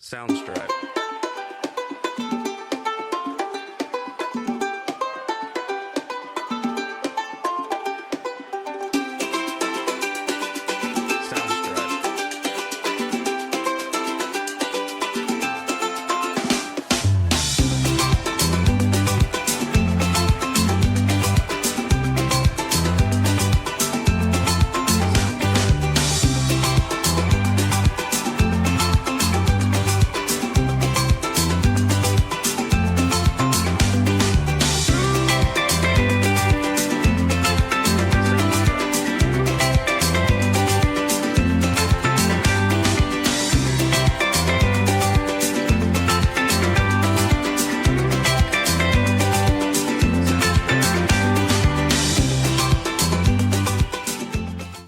Soundstripe. Soundstripe.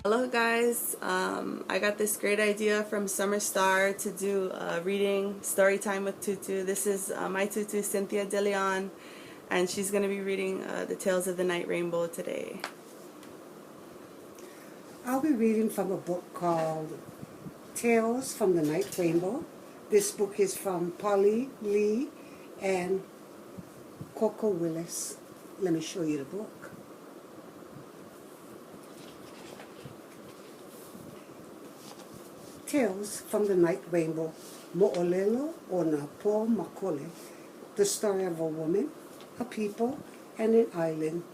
Hello guys, I got this great idea from Summer Star to do a reading story time with Tutu. This is my Tutu, Cynthia De Leon, and she's going to be reading the Tales of the Night Rainbow today. I'll be reading from a book called Tales from the Night Rainbow. This book is from Polly Lee and Coco Willis. Let me show you the book. Tales from the Night Rainbow, Mo'olelo o na Po Makole, the story of a woman, a people, and an island,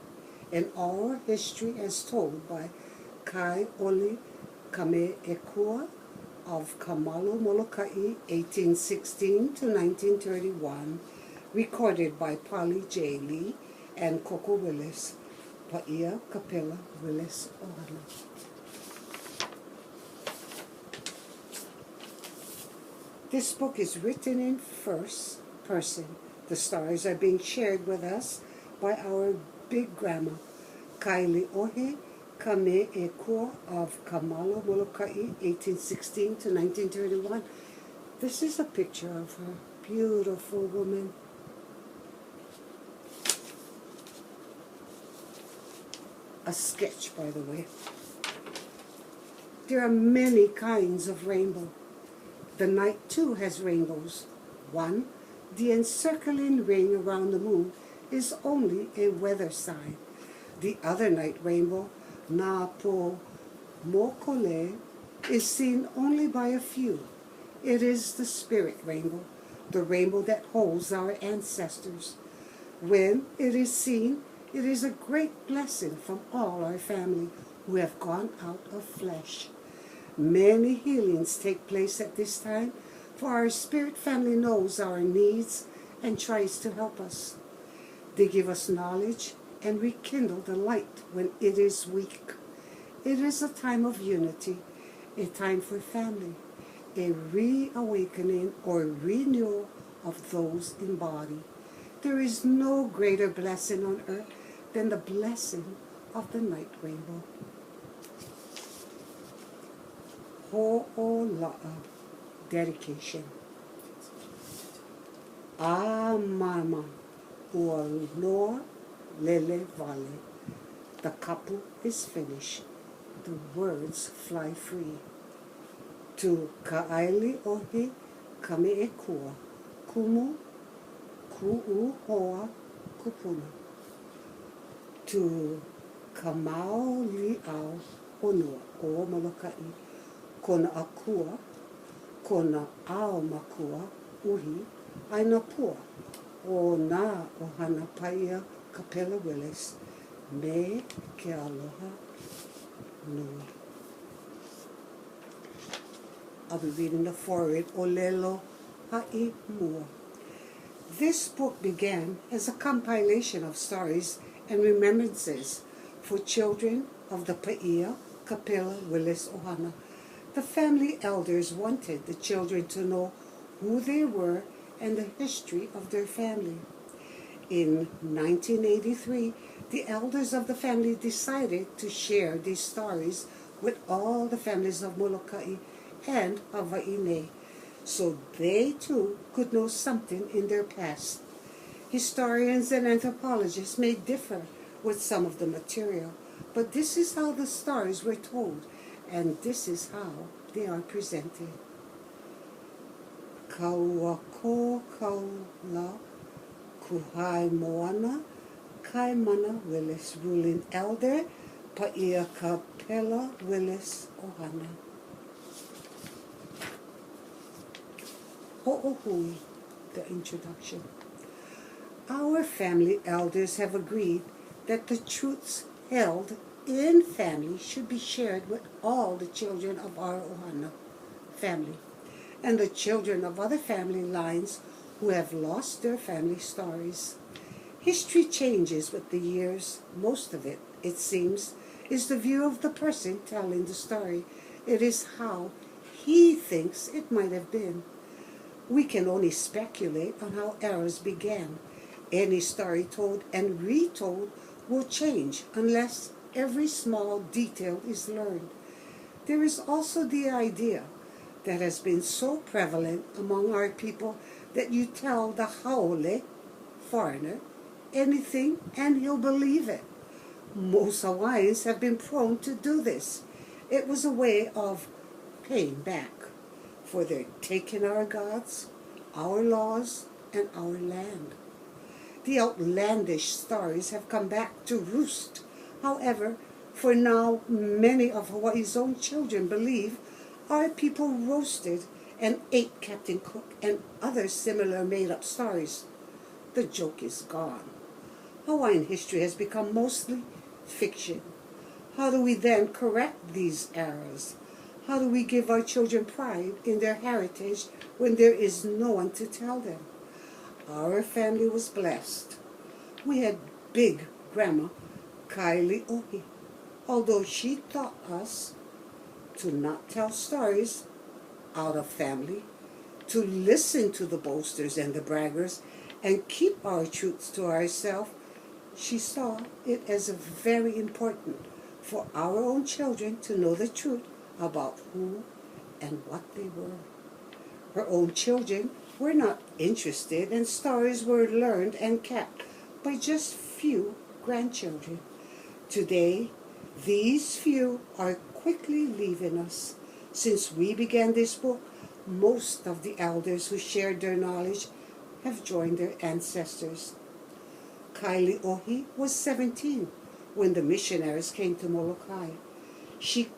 and all history as told by Kai Oli Kame'ekua of Kamalo Molokai, 1816 to 1931, recorded by Polly J. Lee and Coco Willis, Paia Capella Willis Ohana. This book is written in first person. The stories are being shared with us by our big grandma, Kaili Ohe Kame'ekua of Kamalo Molokai, 1816 to 1931. This is a picture of her, beautiful woman. A sketch, by the way. There are many kinds of rainbow. The night, too, has rainbows. One, the encircling ring around the moon, is only a weather sign. The other night rainbow, Na Po Mokole, is seen only by a few. It is the spirit rainbow, the rainbow that holds our ancestors. When it is seen, it is a great blessing from all our family who have gone out of flesh. Many healings take place at this time, for our spirit family knows our needs and tries to help us. They give us knowledge and rekindle the light when it is weak. It is a time of unity, a time for family, a reawakening or renewal of those in body. There is no greater blessing on earth than the blessing of the night rainbow. Ho'ola'a, dedication. Mama ua noa lele vale. The kapu is finished. The words fly free. To Ka'aili Ohi Kame'ekua, Kumu Ku'u Hoa Kupuna. To Kamau Li'au Honua o Molokai, Kona akua, kona ao makua, uhi, aina pua, o na ohana paia Capella Willis, me ke aloha nui. I'll be reading the foreword, Olelo Ha'i Mua. This book began as a compilation of stories and remembrances for children of the Paia Capella Willis Ohana. The family elders wanted the children to know who they were and the history of their family. In 1983, the elders of the family decided to share these stories with all the families of Molokai and Hawaii, so they too could know something in their past. Historians and anthropologists may differ with some of the material, but this is how the stories were told, and this is how they are presented. Kaua ko kaula kuhai moana, Kai Mana Willis, ruling elder, Paia Kapela Willis Ohana. Ho'ohui, the introduction. Our family elders have agreed that the truths held in family should be shared with all the children of our Ohana family and the children of other family lines who have lost their family stories. History changes with the years. Most of it, it seems, is the view of the person telling the story. It is how he thinks it might have been. We can only speculate on how eras began. Any story told and retold will change unless every small detail is learned. There is also the idea that has been so prevalent among our people that you tell the haole, foreigner, anything and he'll believe it. Most Hawaiians have been prone to do this. It was a way of paying back for their taking our gods, our laws, and our land. The outlandish stories have come back to roost. However, for now, many of Hawaii's own children believe our people roasted and ate Captain Cook and other similar made-up stories. The joke is gone. Hawaiian history has become mostly fiction. How do we then correct these errors? How do we give our children pride in their heritage when there is no one to tell them? Our family was blessed. We had big grandma, Kaili Ohi. Although she taught us to not tell stories out of family, to listen to the boasters and the braggers, and keep our truths to ourselves, she saw it as very important for our own children to know the truth about who and what they were. Her own children were not interested, and stories were learned and kept by just few grandchildren. Today, these few are quickly leaving us. Since we began this book, most of the elders who shared their knowledge have joined their ancestors. Kaili Ohi was 17 when the missionaries came to Molokai. She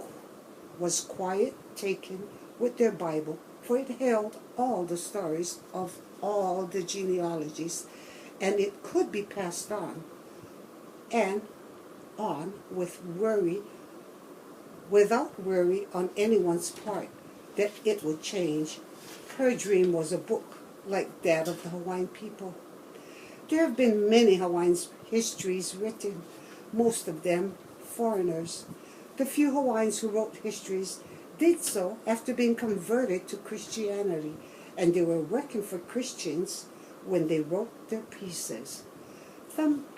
was quiet, taken with their Bible, for it held all the stories of all the genealogies, and it could be passed on and on without worry on anyone's part that it would change. Her dream was a book like that of the Hawaiian people. There have been many Hawaiian histories written, most of them foreigners. The few Hawaiians who wrote histories did so after being converted to Christianity, and they were working for Christians when they wrote their pieces.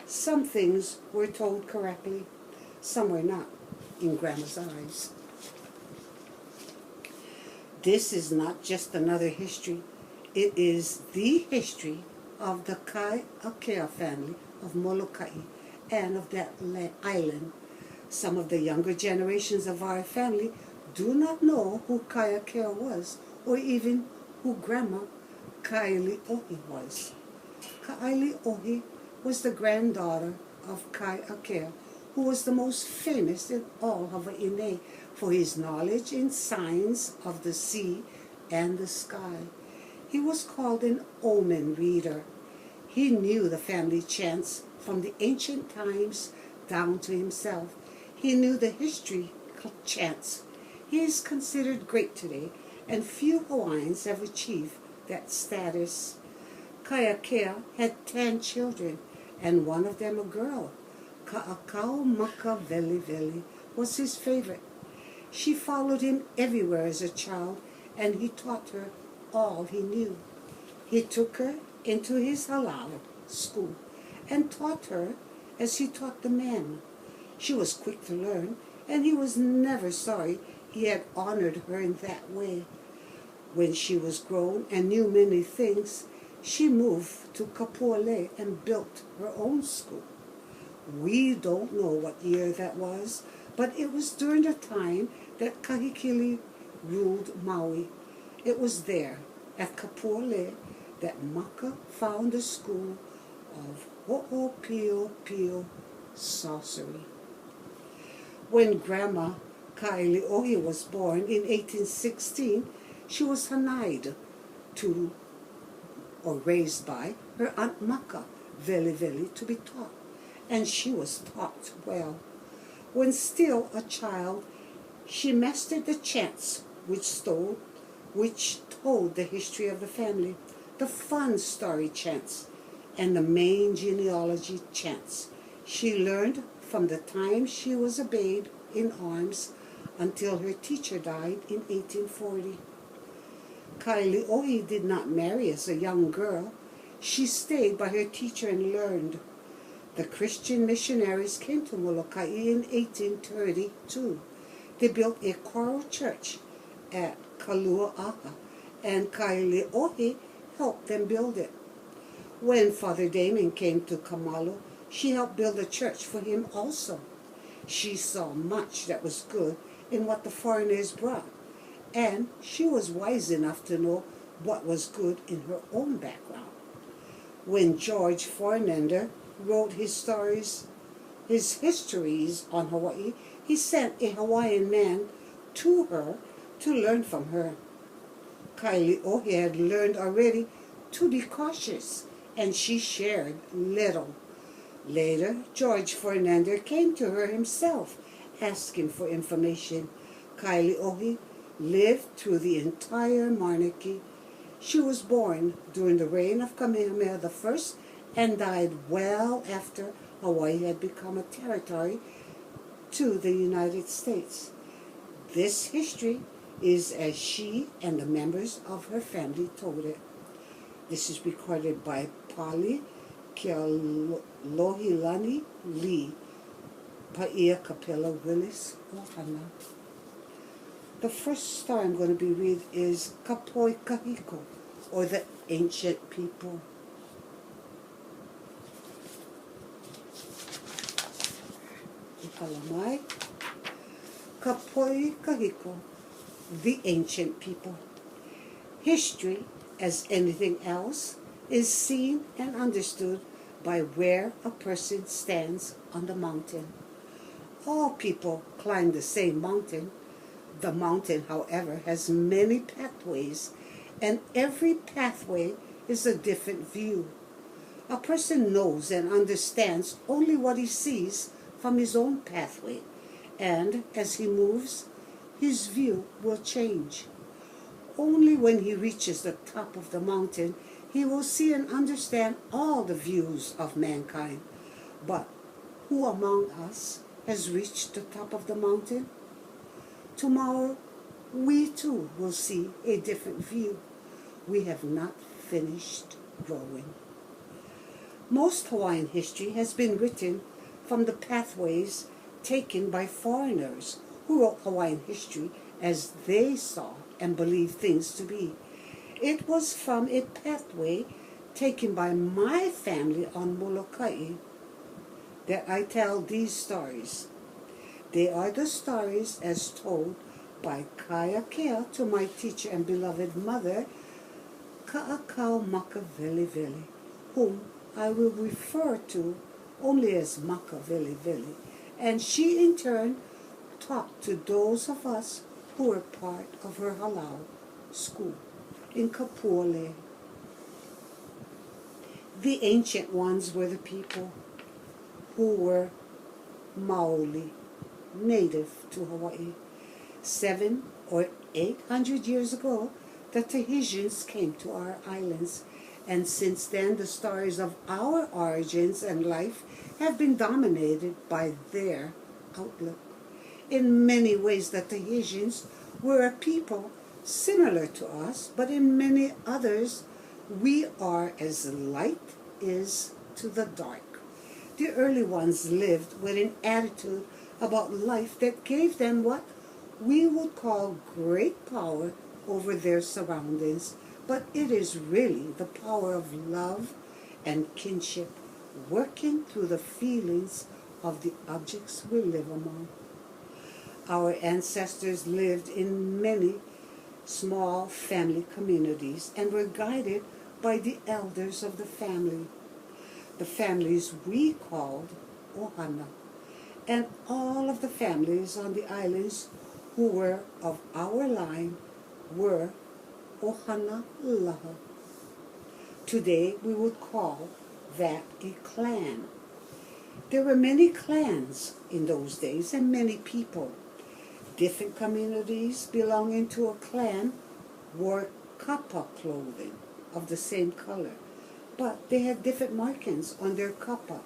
Some things were told correctly, some were not, in Grandma's eyes. This is not just another history. It is the history of the Kanaka family of Molokai and of that island. Some of the younger generations of our family do not know who Kanaka was, or even who Grandma Kaili Ohi was. Kaili Ohi was the granddaughter of Kanaka, who was the most famous in all Hawaii for his knowledge in signs of the sea and the sky. He was called an omen reader. He knew the family chants from the ancient times down to himself. He knew the history chants. He is considered great today, and few Hawaiians have achieved that status. Kanaka had 10 children, and one of them a girl. Ka'akau Maka Veli Veli was his favorite. She followed him everywhere as a child, and he taught her all he knew. He took her into his halal school and taught her as he taught the men. She was quick to learn, and he was never sorry he had honored her in that way. When she was grown and knew many things, she moved to Kapuale and built her own school. We don't know what year that was, but it was during the time that Kahikili ruled Maui. It was there, at Kapolei that Maka found a school of Ho'opio sorcery. When Grandma Kailiohi was born in 1816, she was hanai'd to, or raised by, her Aunt Maka, Veli, to be taught, and she was taught well. When still a child, she mastered the chants which told the history of the family, the fun story chants, and the main genealogy chants. She learned from the time she was a babe in arms until her teacher died in 1840. Kailiohi did not marry as a young girl. She stayed by her teacher and learned. The Christian missionaries came to Molokai in 1832. They built a choral church at Kalua'aka, and Kailiohi helped them build it. When Father Damien came to Kamalo, she helped build a church for him also. She saw much that was good in what the foreigners brought, and she was wise enough to know what was good in her own background. When George Fornander wrote his histories on Hawaii, he sent a Hawaiian man to her to learn from her. Kailiohi had learned already to be cautious, and she shared little. Later, George Fornander came to her himself, asking for information. Kailiohi lived through the entire monarchy. She was born during the reign of Kamehameha I and died well after Hawaii had become a territory to the United States. This history is as she and the members of her family told it. This is recorded by Pali Kealohilani Lee, Paia Capella Willis, Ohana. The first story I'm going to be reading is Kapoi Kahiko, or the Ancient People. Ikalamai. Kapoi Kahiko, the Ancient People. History, as anything else, is seen and understood by where a person stands on the mountain. All people climb the same mountain. The mountain, however, has many pathways, and every pathway is a different view. A person knows and understands only what he sees from his own pathway, and as he moves, his view will change. Only when he reaches the top of the mountain, he will see and understand all the views of mankind. But who among us has reached the top of the mountain? Tomorrow, we too will see a different view. We have not finished growing. Most Hawaiian history has been written from the pathways taken by foreigners who wrote Hawaiian history as they saw and believed things to be. It was from a pathway taken by my family on Molokai that I tell these stories. They are the stories as told by Kaiakea to my teacher and beloved mother, Ka'akau Maka Veli, whom I will refer to only as Maka Veli, and she in turn taught to those of us who were part of her halau school in Kapolei. The ancient ones were the people who were Maoli, native to Hawaii. 700 or 800 years ago, the Tahitians came to our islands, and since then the stories of our origins and life have been dominated by their outlook. In many ways, the Tahitians were a people similar to us, but in many others, we are as light is to the dark. The early ones lived with an attitude about life that gave them what we would call great power over their surroundings, but it is really the power of love and kinship working through the feelings of the objects we live among. Our ancestors lived in many small family communities and were guided by the elders of the family. The families we called Ohana, and all of the families on the islands who were of our line were Ohana Laha. Today we would call that a clan. There were many clans in those days and many people. Different communities belonging to a clan wore kapa clothing of the same color, but they had different markings on their kapa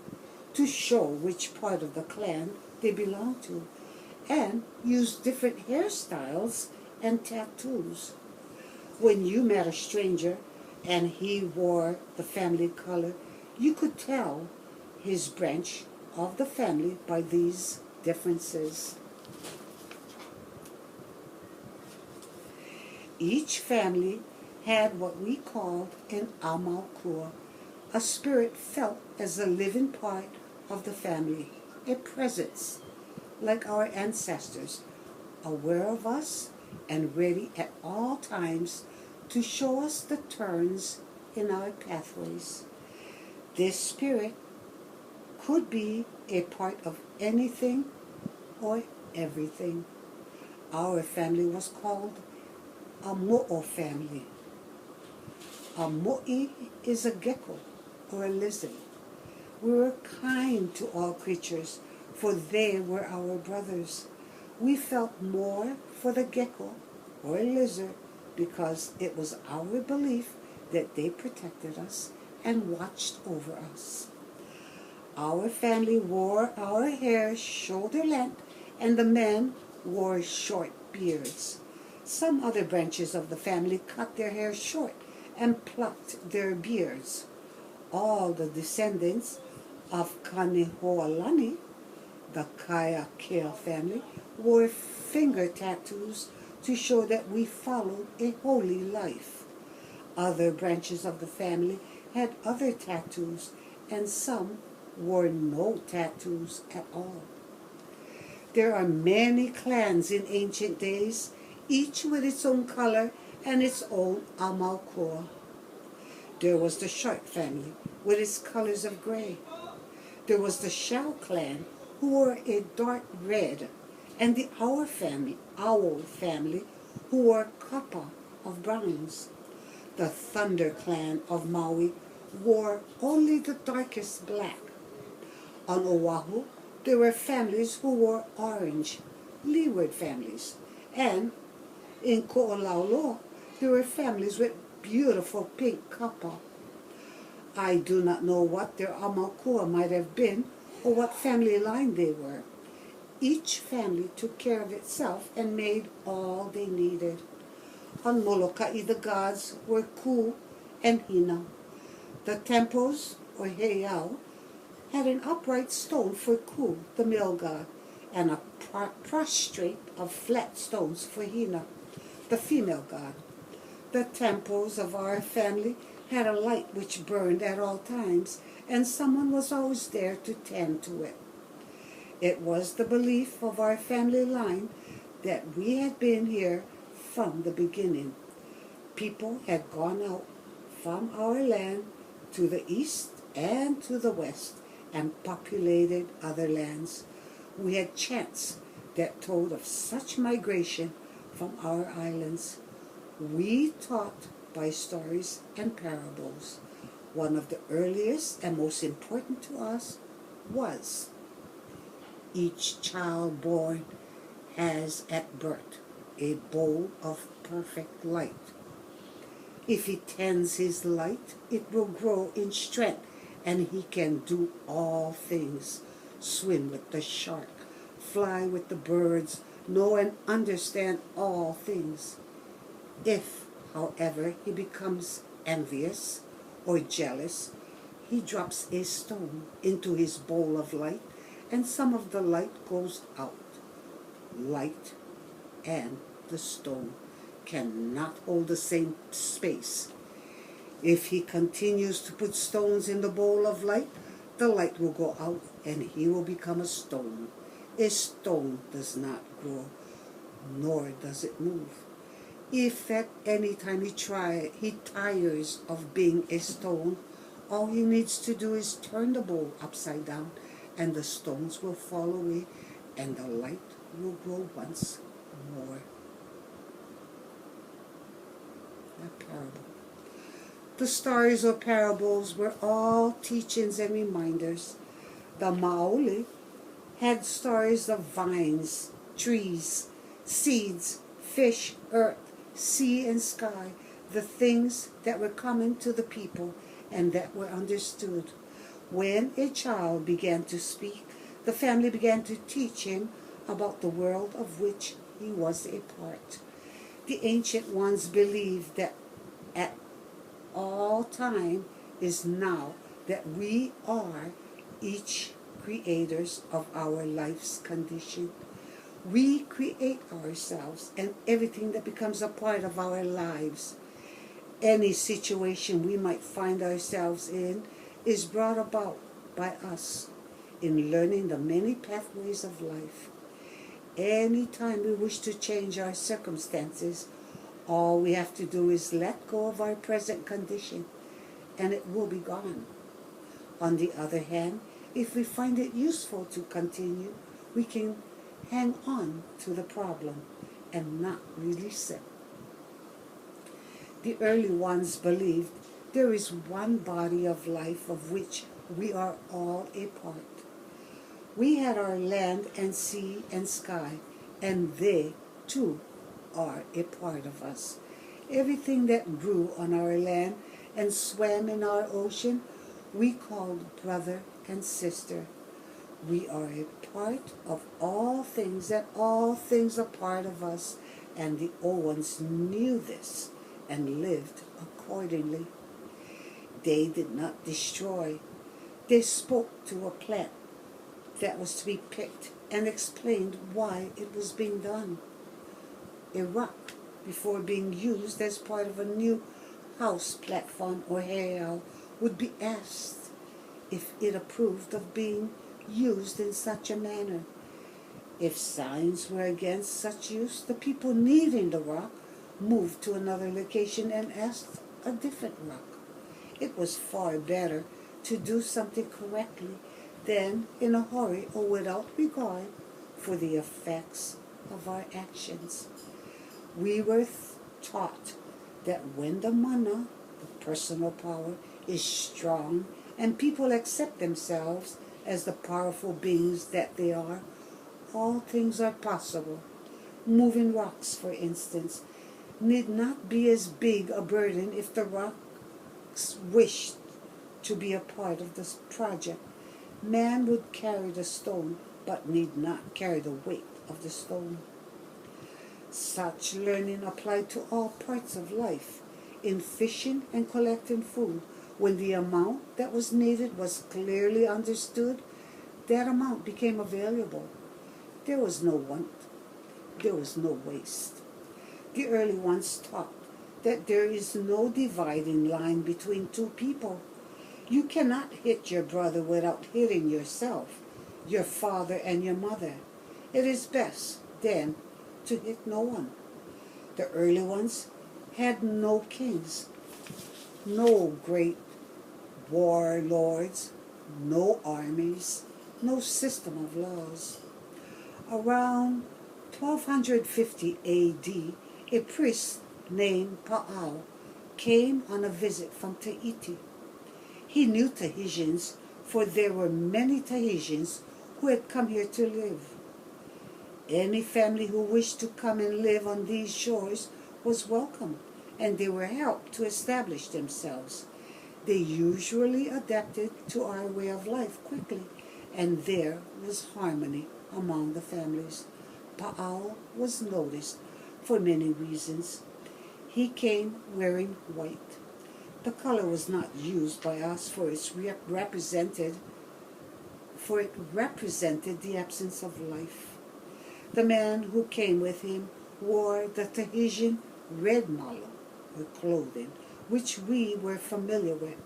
to show which part of the clan they belonged to, and used different hairstyles and tattoos. When you met a stranger and he wore the family color, you could tell his branch of the family by these differences. Each family had what we called an amalkua, a spirit felt as a living part of the family, a presence, like our ancestors, aware of us and ready at all times to show us the turns in our pathways. This spirit could be a part of anything or everything. Our family was called a mo'o family. A mo'i is a gecko or a lizard. We were kind to all creatures, for they were our brothers. We felt more for the gecko or lizard because it was our belief that they protected us and watched over us. Our family wore our hair shoulder length, and the men wore short beards. Some other branches of the family cut their hair short and plucked their beards. All the descendants of Kanehoalani, the Kaiakea family, wore finger tattoos to show that we followed a holy life. Other branches of the family had other tattoos, and some wore no tattoos at all. There are many clans in ancient days, each with its own color and its own amalkua. There was the Shark family with its colors of gray. There was the Shao clan who wore a dark red, and the Owl family who wore kapa of browns. The Thunder clan of Maui wore only the darkest black. On Oahu, there were families who wore orange, leeward families, and in Ko'olauloa, there were families with beautiful pink kapa. I do not know what their amalkua might have been or what family line they were. Each family took care of itself and made all they needed. On Molokai, the gods were Ku and Hina. The temples, or heiau, had an upright stone for Ku, the male god, and a prostrate of flat stones for Hina, the female god. The temples of our family had a light which burned at all times, and someone was always there to tend to it. It was the belief of our family line that we had been here from the beginning. People had gone out from our land to the east and to the west and populated other lands. We had chants that told of such migration from our islands. We taught by stories and parables. One of the earliest and most important to us was, each child born has at birth a bowl of perfect light. If he tends his light, it will grow in strength, and he can do all things. Swim with the shark, fly with the birds, know and understand all things. If, however, he becomes envious or jealous, he drops a stone into his bowl of light, and some of the light goes out. Light and the stone cannot hold the same space. If he continues to put stones in the bowl of light, the light will go out and he will become a stone. A stone does not grow, nor does it move. If at any time he tires of being a stone, all he needs to do is turn the bowl upside down, and the stones will fall away, and the light will grow once more. A parable. The stories or parables were all teachings and reminders. The Maoli had stories of vines, trees, seeds, fish, earth, sea, and sky, the things that were common to the people and that were understood. When a child began to speak, the family began to teach him about the world of which he was a part. The ancient ones believed that at all time is now, that we are each creators of our life's condition. We create ourselves and everything that becomes a part of our lives. Any situation we might find ourselves in is brought about by us in learning the many pathways of life. Any time we wish to change our circumstances, all we have to do is let go of our present condition, and it will be gone. On the other hand, if we find it useful to continue, we can hang on to the problem and not release it. The early ones believed there is one body of life of which we are all a part. We had our land and sea and sky, and they, too, are a part of us. Everything that grew on our land and swam in our ocean, we called brother and sister. We are a part of all things, and all things are part of us, and the old ones knew this and lived accordingly. They did not destroy. They spoke to a plant that was to be picked and explained why it was being done. A rock, before being used as part of a new house platform or hayal, would be asked if it approved of being used in such a manner. If signs were against such use, the people needing the rock moved to another location and asked a different rock. It was far better to do something correctly than in a hurry or without regard for the effects of our actions. We were taught that when the mana, the personal power, is strong and people accept themselves as the powerful beings that they are, all things are possible. Moving rocks, for instance, need not be as big a burden if the rocks wished to be a part of this project. Man would carry the stone, but need not carry the weight of the stone. Such learning applied to all parts of life. In fishing and collecting food, when the amount that was needed was clearly understood, that amount became available. There was no want. There was no waste. The early ones taught that there is no dividing line between two people. You cannot hit your brother without hitting yourself, your father and your mother. It is best, then, to hit no one. The early ones had no kings, no great warlords, no armies, no system of laws. Around 1250 A.D., a priest named Pa'ao came on a visit from Tahiti. He knew Tahitians, for there were many Tahitians who had come here to live. Any family who wished to come and live on these shores was welcome, and they were helped to establish themselves. They usually adapted to our way of life quickly, and there was harmony among the families. Pa'ao was noticed for many reasons. He came wearing white. The color was not used by us, for it represented the absence of life. The man who came with him wore the Tahitian red malo, or clothing, which we were familiar with.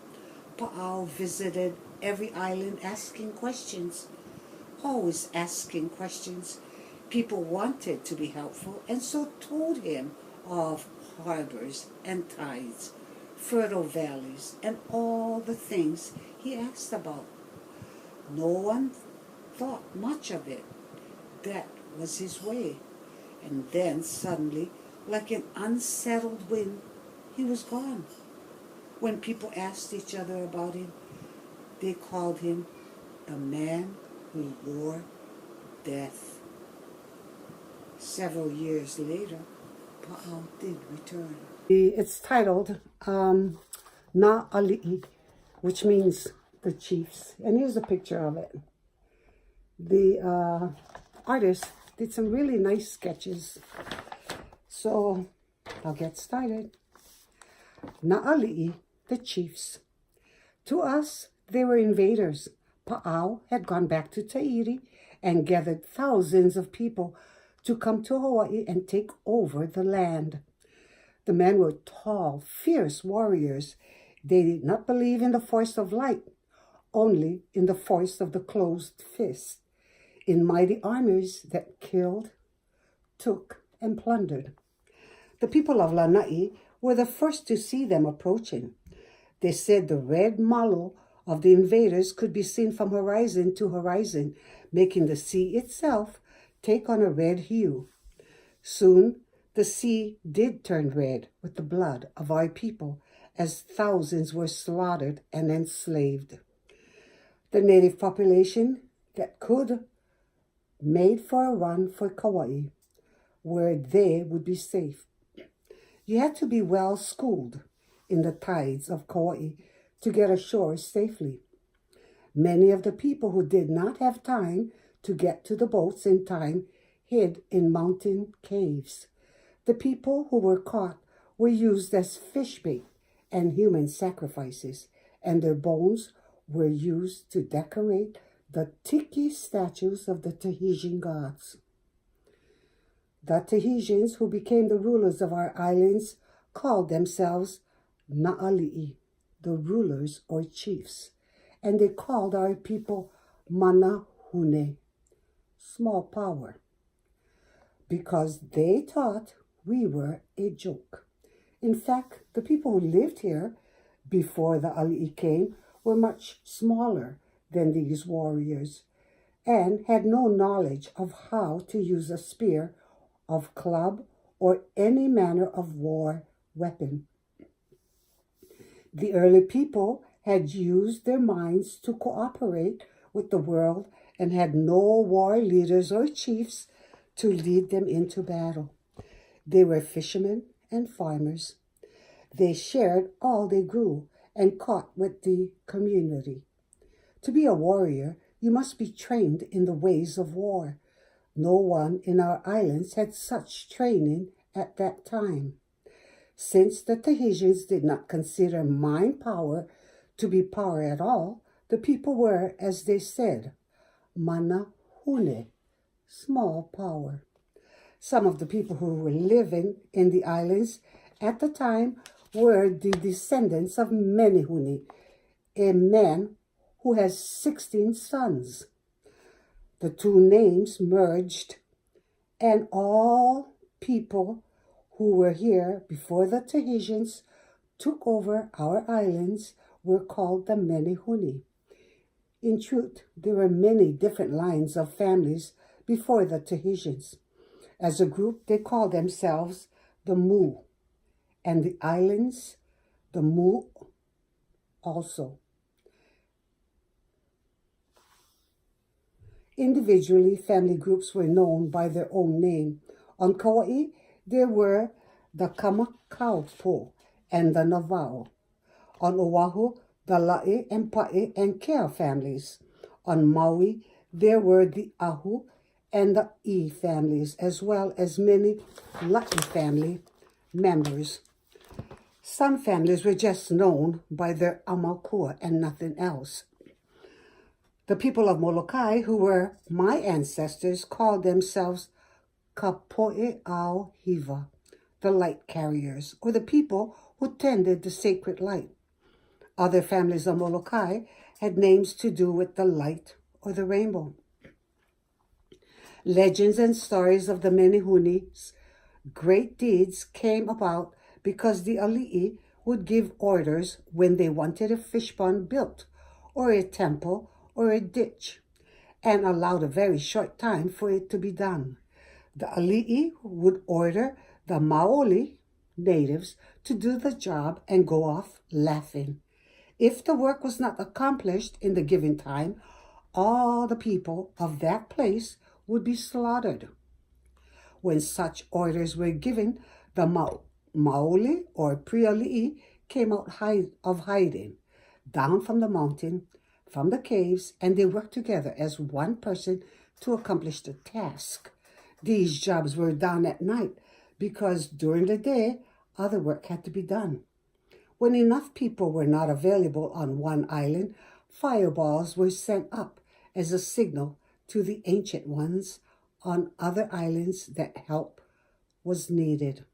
Pa'ao visited every island asking questions, always asking questions. People wanted to be helpful and so told him of harbors and tides, fertile valleys, and all the things he asked about. No one thought much of it. That was his way. And then suddenly, like an unsettled wind, he was gone. When people asked each other about him, they called him the man who wore death. Several years later, Pa'ao did return. It's titled Maoli, which means the chiefs. And here's a picture of it. The artist did some really nice sketches. So I'll get started. Maoli, the chiefs. To us, they were invaders. Pa'ao had gone back to Tahiti and gathered thousands of people to come to Hawaii and take over the land. The men were tall, fierce warriors. They did not believe in the force of light, only in the force of the closed fist, in mighty armies that killed, took, and plundered. The people of Lanai were the first to see them approaching. They said the red malo of the invaders could be seen from horizon to horizon, making the sea itself take on a red hue. Soon, the sea did turn red with the blood of our people, as thousands were slaughtered and enslaved. The native population that could made for a run for Kauai, where they would be safe. You had to be well schooled in the tides of Kauai to get ashore safely. Many of the people who did not have time to get to the boats in time hid in mountain caves. The people who were caught were used as fish bait and human sacrifices, and their bones were used to decorate the tiki statues of the Tahitian gods. The Tahitians who became the rulers of our islands called themselves Maoli, the rulers or chiefs, and they called our people Manahune, small power, because they thought we were a joke. In fact, the people who lived here before the Ali'i came were much smaller than these warriors and had no knowledge of how to use a spear, of club, or any manner of war weapon. The early people had used their minds to cooperate with the world and had no war leaders or chiefs to lead them into battle. They were fishermen and farmers. They shared all they grew and caught with the community. To be a warrior, you must be trained in the ways of war. No one in our islands had such training at that time. Since the Tahitians did not consider mind power to be power at all, the people were, as they said, Manahune, small power. Some of the people who were living in the islands at the time were the descendants of Menehune, a man who has 16 sons. The two names merged, and all people who were here before the Tahitians took over our islands were called the Menehune. In truth, there were many different lines of families before the Tahitians. As a group, they called themselves the Mu, and the islands the Mu also. Individually, family groups were known by their own name. On Kauai, there were the Kamakaupo and the Navao. On Oahu, the Lae and Pae and Kea families. On Maui, there were the Ahu and the E families, as well as many La'i family members. Some families were just known by their Amakua and nothing else. The people of Molokai, who were my ancestors, called themselves Kapoe'au Hiva, the light carriers, or the people who tended the sacred light. Other families of Molokai had names to do with the light or the rainbow. Legends and stories of the Menehune's great deeds came about because the ali'i would give orders when they wanted a fish pond built, or a temple, or a ditch, and allowed a very short time for it to be done. The ali'i would order the Maoli natives to do the job and go off laughing. If the work was not accomplished in the given time, all the people of that place would be slaughtered. When such orders were given, the Maoli or pre-ali'i came out of hiding, down from the mountain, from the caves, and they worked together as one person to accomplish the task. These jobs were done at night because during the day, other work had to be done. When enough people were not available on one island, fireballs were sent up as a signal to the ancient ones on other islands that help was needed.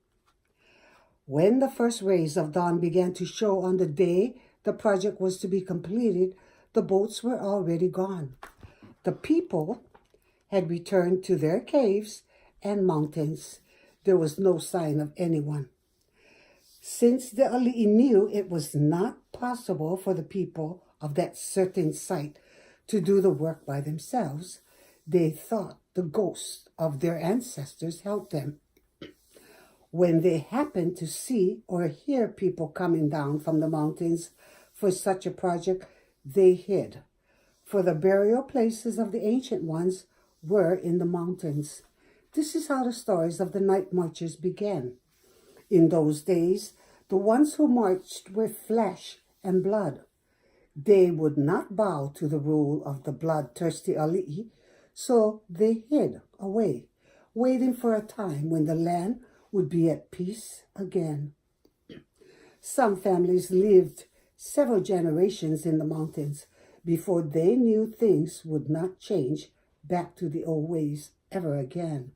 When the first rays of dawn began to show on the day the project was to be completed, the boats were already gone. The people had returned to their caves and mountains. There was no sign of anyone. Since the ali'i knew it was not possible for the people of that certain site to do the work by themselves, they thought the ghosts of their ancestors helped them. When they happened to see or hear people coming down from the mountains for such a project, they hid, for the burial places of the ancient ones were in the mountains. This is how the stories of the night marchers began. In those days, the ones who marched were flesh and blood. They would not bow to the rule of the bloodthirsty ali'i, so they hid away, waiting for a time when the land would be at peace again. Some families lived several generations in the mountains before they knew things would not change back to the old ways ever again.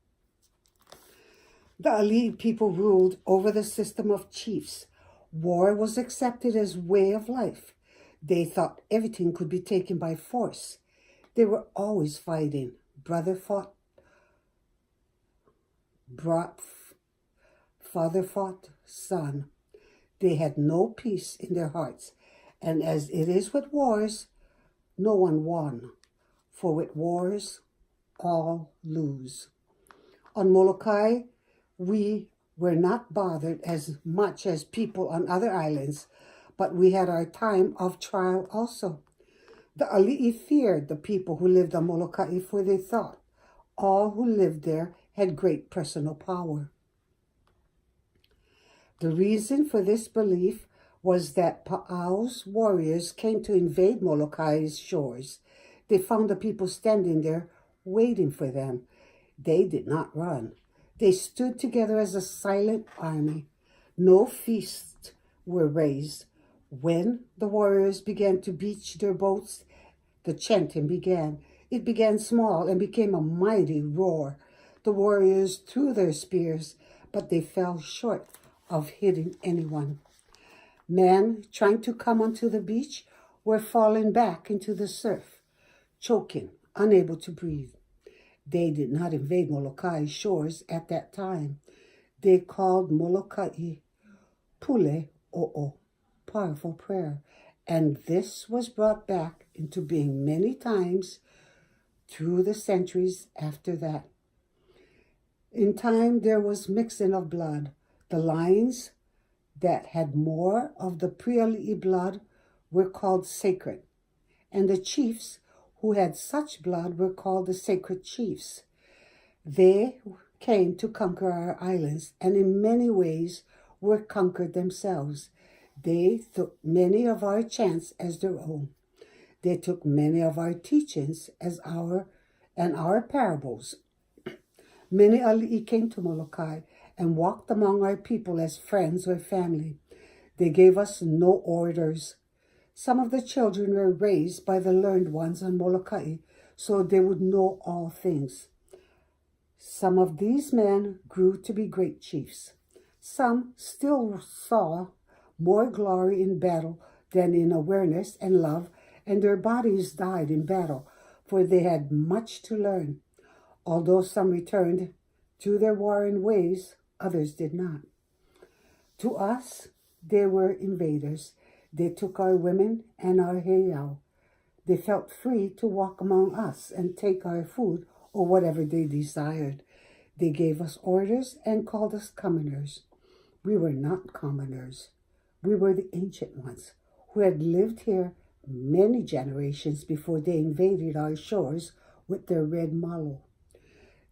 The ali'i people ruled over the system of chiefs. War was accepted as way of life. They thought everything could be taken by force. They were always fighting. Father fought son. They had no peace in their hearts. And as it is with wars, no one won. For with wars, all lose. On Molokai, we were not bothered as much as people on other islands, but we had our time of trial also. The ali'i feared the people who lived on Molokai, for they thought all who lived there had great personal power. The reason for this belief was that Pa'au's warriors came to invade Molokai's shores. They found the people standing there waiting for them. They did not run. They stood together as a silent army. No feasts were raised. When the warriors began to beach their boats, the chanting began. It began small and became a mighty roar. The warriors threw their spears, but they fell short of hitting anyone. Men trying to come onto the beach were falling back into the surf, choking, unable to breathe. They did not invade Molokai's shores at that time. They called Molokai Pule O'o, powerful prayer, and this was brought back into being many times through the centuries after that. In time, there was mixing of blood. The lines that had more of the pre-ali'i blood were called sacred, and the chiefs who had such blood were called the sacred chiefs. They came to conquer our islands, and in many ways were conquered themselves. They took many of our chants as their own. They took many of our teachings as our parables. Many ali'i came to Molokai and walked among our people as friends or family. They gave us no orders. Some of the children were raised by the learned ones on Molokai, so they would know all things. Some of these men grew to be great chiefs. Some still saw more glory in battle than in awareness and love, and their bodies died in battle, for they had much to learn. Although some returned to their warring ways, others did not. To us, they were invaders. They took our women and our heiau. They felt free to walk among us and take our food or whatever they desired. They gave us orders and called us commoners. We were not commoners. We were the ancient ones who had lived here many generations before they invaded our shores with their red malo.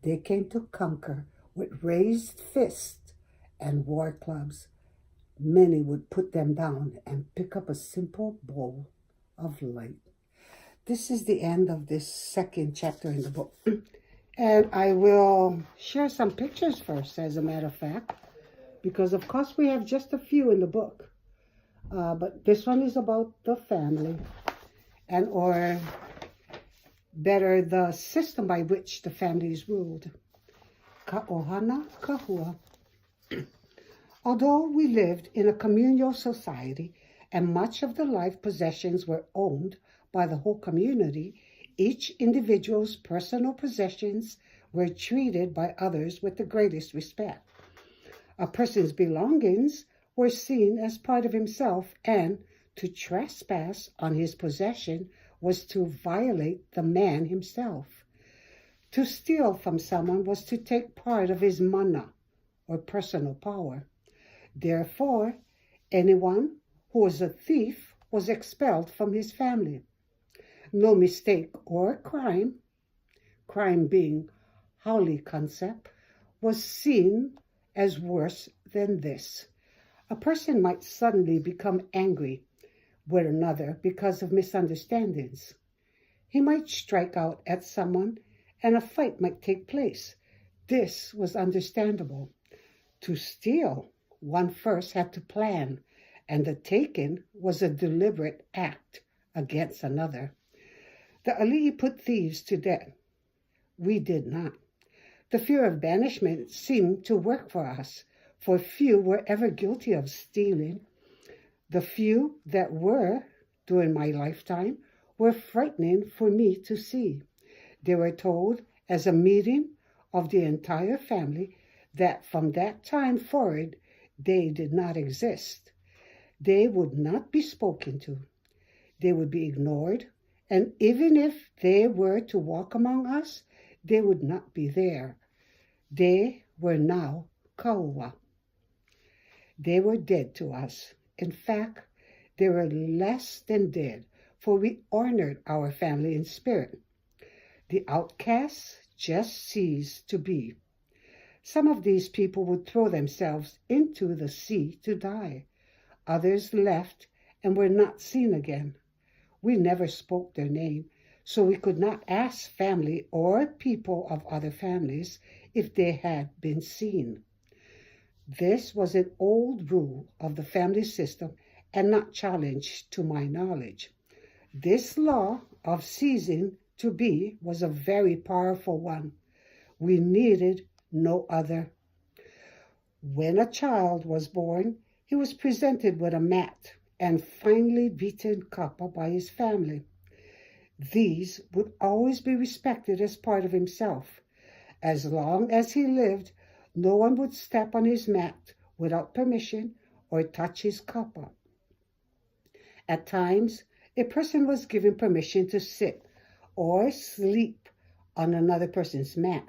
They came to conquer with raised fists and war clubs. Many would put them down and pick up a simple bowl of light. This is the end of this second chapter in the book. And I will share some pictures first, as a matter of fact, because of course we have just a few in the book. But this one is about the family, and or better, the system by which the family is ruled. Ka'ohana kahua. Although we lived in a communal society and much of the life possessions were owned by the whole community, each individual's personal possessions were treated by others with the greatest respect. A person's belongings were seen as part of himself, and to trespass on his possession was to violate the man himself. To steal from someone was to take part of his mana, or personal power. Therefore, anyone who was a thief was expelled from his family. No mistake or crime being Maoli concept, was seen as worse than this. A person might suddenly become angry with another because of misunderstandings. He might strike out at someone and a fight might take place. This was understandable. To steal, one first had to plan, and the taking was a deliberate act against another. The Ali'i put thieves to death. We did not. The fear of banishment seemed to work for us, for few were ever guilty of stealing. The few that were, during my lifetime, were frightening for me to see. They were told, as a meeting of the entire family, that from that time forward they did not exist. They would not be spoken to. They would be ignored, and even if they were to walk among us, they would not be there. They were now kaua. They were dead to us. In fact, they were less than dead, for we honored our family in spirit. The outcasts just ceased to be. Some of these people would throw themselves into the sea to die. Others left and were not seen again. We never spoke their name, so we could not ask family or people of other families if they had been seen. This was an old rule of the family system and not challenged to my knowledge. This law of ceasing to be was a very powerful one. We needed no other. When a child was born, he was presented with a mat and finely beaten kapa by his family. These would always be respected as part of himself. As long as he lived, no one would step on his mat without permission or touch his kapa. At times, a person was given permission to sit or sleep on another person's mat.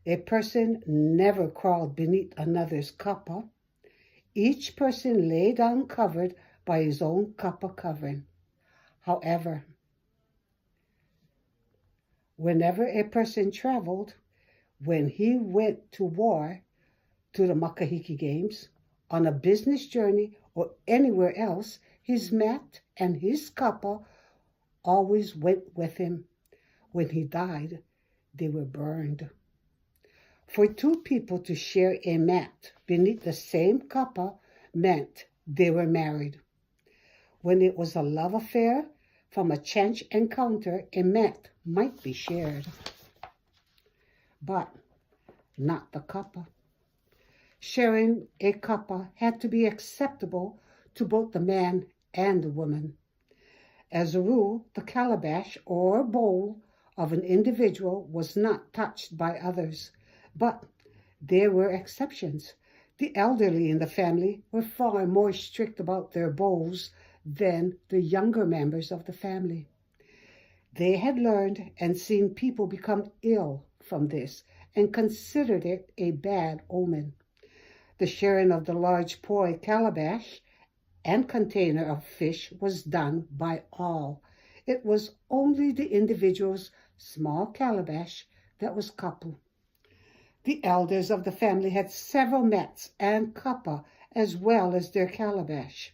A person never crawled beneath another's kapa. Each person lay down covered by his own kapa covering. However, whenever a person traveled, when he went to war, to the Makahiki Games, on a business journey, or anywhere else, his mat and his kapa always went with him. When he died, they were burned. For two people to share a mat beneath the same kapa meant they were married. When it was a love affair, from a chance encounter, a mat might be shared, but not the kapa. Sharing a kapa had to be acceptable to both the man and the woman. As a rule, the calabash or bowl of an individual was not touched by others, but there were exceptions. The elderly in the family were far more strict about their bowls than the younger members of the family. They had learned and seen people become ill from this and considered it a bad omen. The sharing of the large poi calabash and container of fish was done by all. It was only the individual's small calabash that was kapu. The elders of the family had several mats and kapa as well as their calabash.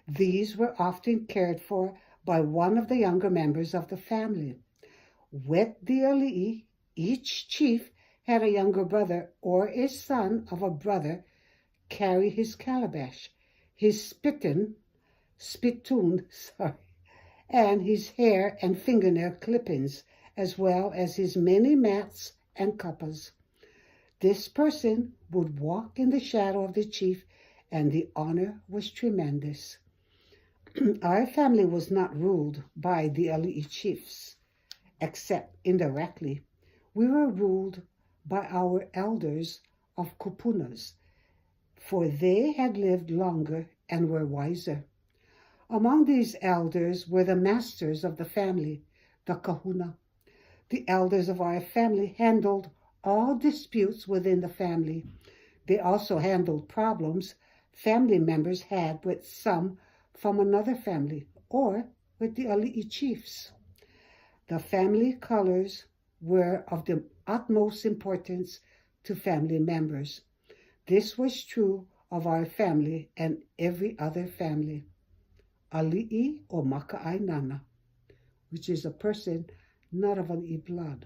These were often cared for by one of the younger members of the family. With the ali'i, each chief had a younger brother or a son of a brother carry his calabash, his spittoon, and his hair and fingernail clippings, as well as his many mats and kappas. This person would walk in the shadow of the chief, and the honor was tremendous. Our family was not ruled by the ali'i chiefs, except indirectly. We were ruled by our elders of kupunas, for they had lived longer and were wiser. Among these elders were the masters of the family, the kahuna. The elders of our family handled all disputes within the family. They also handled problems family members had with some from another family or with the ali'i chiefs. The family colors were of the utmost importance to family members. This was true of our family and every other family. Ali'i o maka'ai nana, which is a person not of an blood,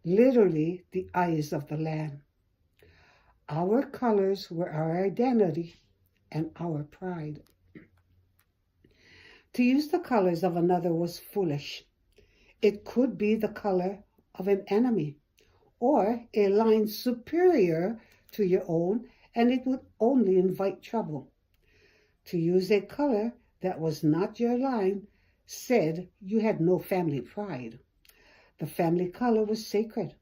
literally the eyes of the land. Our colors were our identity and our pride. To use the colors of another was foolish. It could be the color of an enemy or a line superior to your own, and it would only invite trouble. To use a color that was not your line said you had no family pride. The family color was sacred.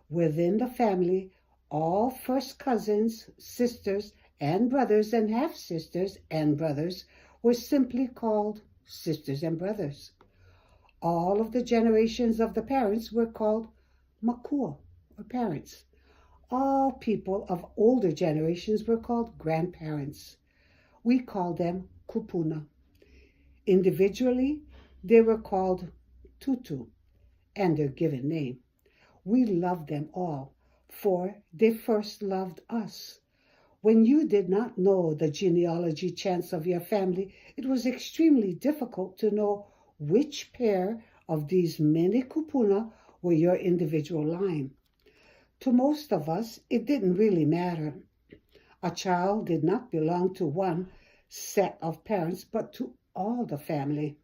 Within the family, all first cousins, sisters, and brothers and half-sisters and brothers were simply called sisters and brothers. All of the generations of the parents were called makua, or parents. All people of older generations were called grandparents. We called them kupuna. Individually, they were called tutu and their given name. We loved them all, for they first loved us. When you did not know the genealogy chants of your family, it was extremely difficult to know which pair of these many kupuna were your individual line. To most of us, it didn't really matter. A child did not belong to one set of parents, but to all the family.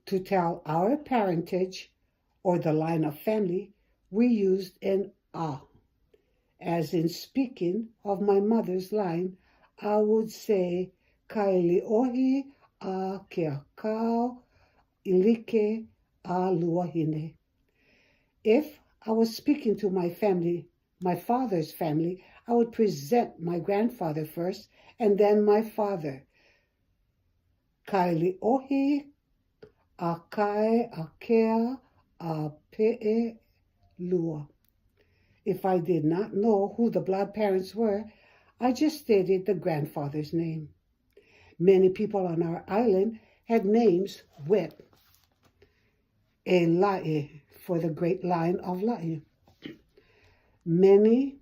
To tell our parentage, or the line of family, we used an a. As in speaking of my mother's line, I would say, Kailiohi a keakau ilike a luahine. If I was speaking to my family, my father's family, I would present my grandfather first and then my father. Kailiohi a kai a kea a pe'e lua. If I did not know who the blood parents were, I just stated the grandfather's name. Many people on our island had names with a la'i for the great line of la'i. Many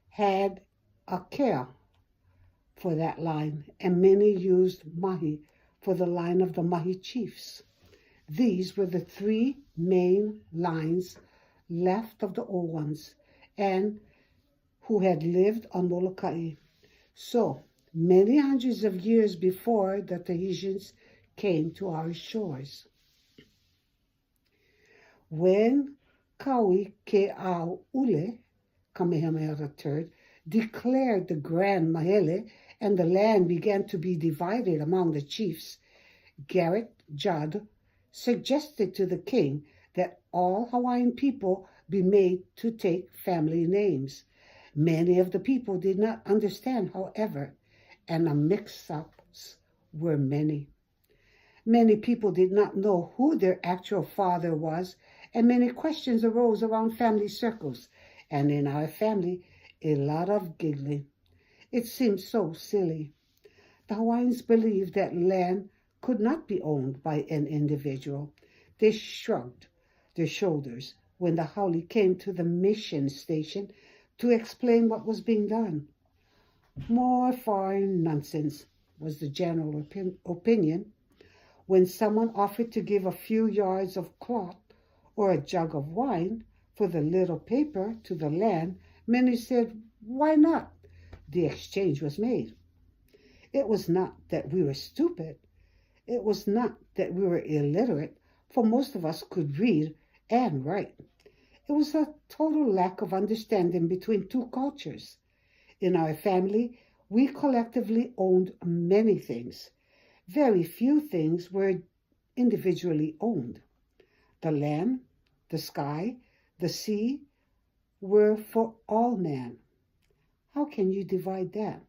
had a kea for that line, and many used mahi for the line of the mahi chiefs. These were the three main lines left of the old ones, and who had lived on Molokai. So many hundreds of years before the Tahitians came to our shores. When Kaui Ke'au Ule, Kamehameha III, declared the grand mahele and the land began to be divided among the chiefs, Garrett Judd suggested to the king that all Hawaiian people be made to take family names. Many of the people did not understand, however, and the mix-ups were many. Many people did not know who their actual father was, and many questions arose around family circles, and in our family, a lot of giggling. It seemed so silly. The Hawaiians believed that land could not be owned by an individual. They shrugged their shoulders when the haole came to the mission station to explain what was being done. More foreign nonsense was the general opinion. When someone offered to give a few yards of cloth or a jug of wine for the little paper to the land, many said, "Why not?" The exchange was made. It was not that we were stupid. It was not that we were illiterate, for most of us could read and write. It was a total lack of understanding between two cultures. In our family, we collectively owned many things. Very few things were individually owned. The land, the sky, the sea were for all man. How can you divide that?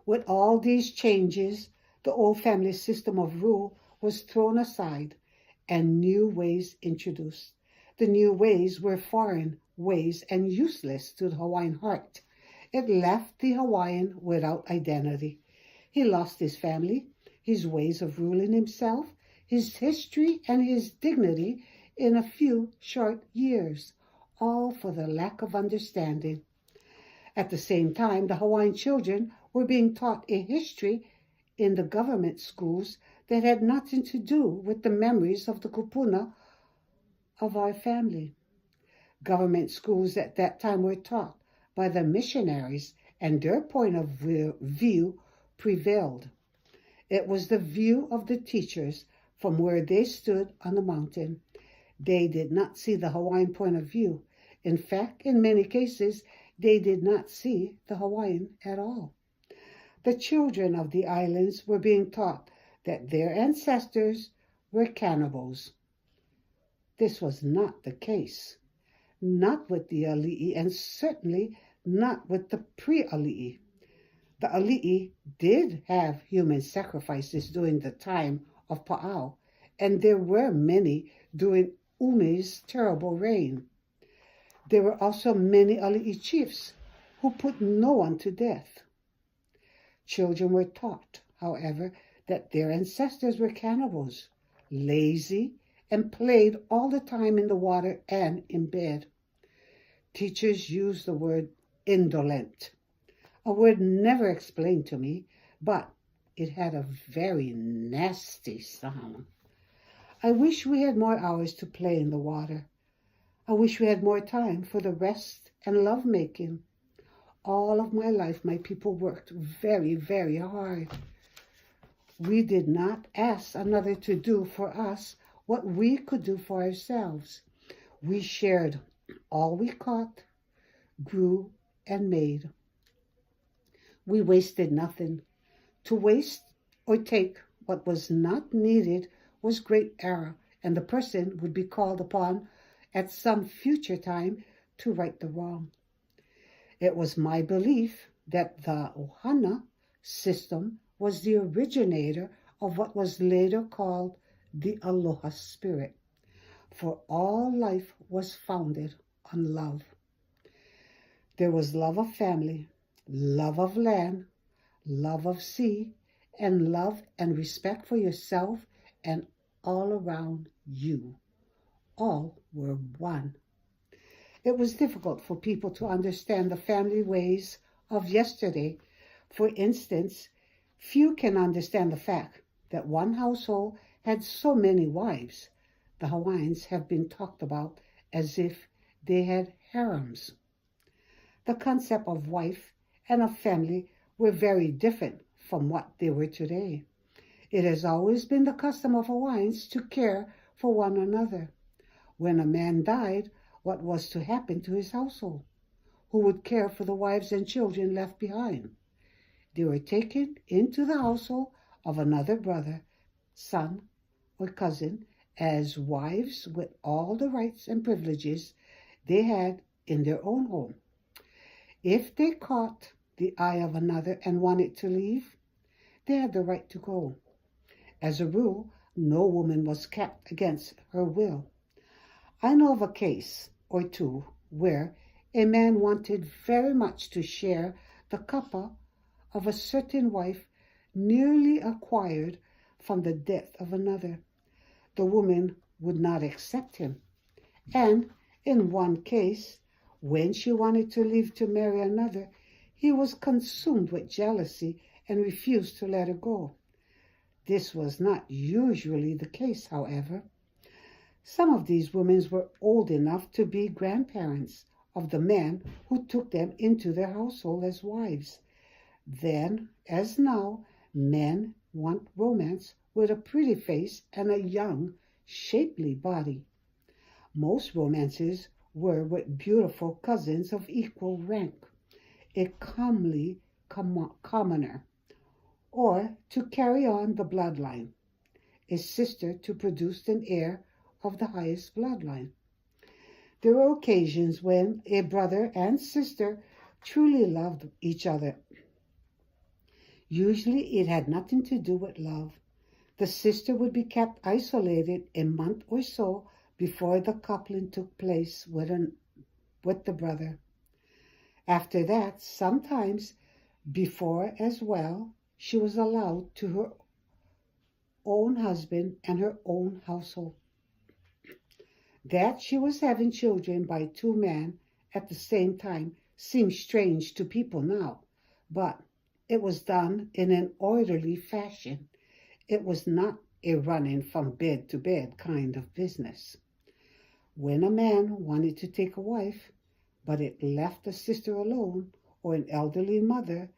With all these changes, the old family system of rule was thrown aside and new ways introduced. The new ways were foreign ways and useless to the Hawaiian heart. It left the Hawaiian without identity. He lost his family, his ways of ruling himself, his history, and his dignity in a few short years, all for the lack of understanding. At the same time, the Hawaiian children were being taught a history in the government schools that had nothing to do with the memories of the kupuna of our family. Government schools at that time were taught by the missionaries, and their point of view prevailed. It was the view of the teachers from where they stood on the mountain. They did not see the Hawaiian point of view. In fact, in many cases, they did not see the Hawaiian at all. The children of the islands were being taught that their ancestors were cannibals. This was not the case. Not with the ali'i, and certainly not with the pre-ali'i. The ali'i did have human sacrifices during the time of Pa'au, and there were many during Ume's terrible reign. There were also many ali'i chiefs who put no one to death. Children were taught, however, that their ancestors were cannibals, lazy, and played all the time in the water and in bed. Teachers used the word indolent, a word never explained to me, but it had a very nasty sound. I wish we had more hours to play in the water. I wish we had more time for the rest and lovemaking. All of my life, my people worked very, very hard. We did not ask another to do for us what we could do for ourselves. We shared all we caught, grew, and made. We wasted nothing. To waste or take what was not needed was great error, and the person would be called upon at some future time to right the wrong. It was my belief that the ohana system was the originator of what was later called the aloha spirit, for all life was founded on love. There was love of family, love of land, love of sea, and love and respect for yourself and all around you. All were one. It was difficult for people to understand the family ways of yesterday. For instance, few can understand the fact that one household had so many wives. The Hawaiians have been talked about as if they had harems. The concept of wife and of family were very different from what they were today. It has always been the custom of Hawaiians to care for one another. When a man died, what was to happen to his household? Who would care for the wives and children left behind? They were taken into the household of another brother, son, or cousin as wives with all the rights and privileges they had in their own home. If they caught the eye of another and wanted to leave, they had the right to go. As a rule, no woman was kept against her will. I know of a case or two where a man wanted very much to share the kappa of a certain wife nearly acquired from the death of another. The woman would not accept him. And in one case, when she wanted to leave to marry another, he was consumed with jealousy and refused to let her go. This was not usually the case, however. Some of these women were old enough to be grandparents of the men who took them into their household as wives. Then, as now, men want romance with a pretty face and a young, shapely body. Most romances were with beautiful cousins of equal rank, a comely commoner, or to carry on the bloodline, a sister to produce an heir of the highest bloodline. There were occasions when a brother and sister truly loved each other. Usually it had nothing to do with love. The sister would be kept isolated a month or so before the coupling took place with the brother. After that, sometimes before as well, she was allowed to her own husband and her own household. That she was having children by two men at the same time seems strange to people now, but it was done in an orderly fashion. It was not a running from bed to bed kind of business. When a man wanted to take a wife, but it left a sister alone or an elderly mother,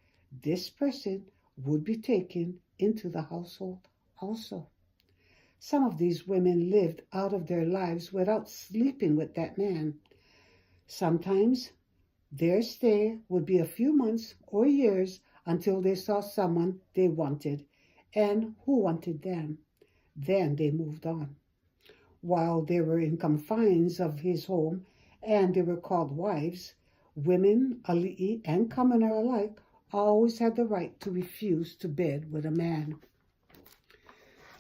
this person would be taken into the household also. Some of these women lived out of their lives without sleeping with that man. Sometimes their stay would be a few months or years until they saw someone they wanted and who wanted them. Then they moved on. While they were in confines of his home and they were called wives, women, ali'i and commoner alike, always had the right to refuse to bed with a man.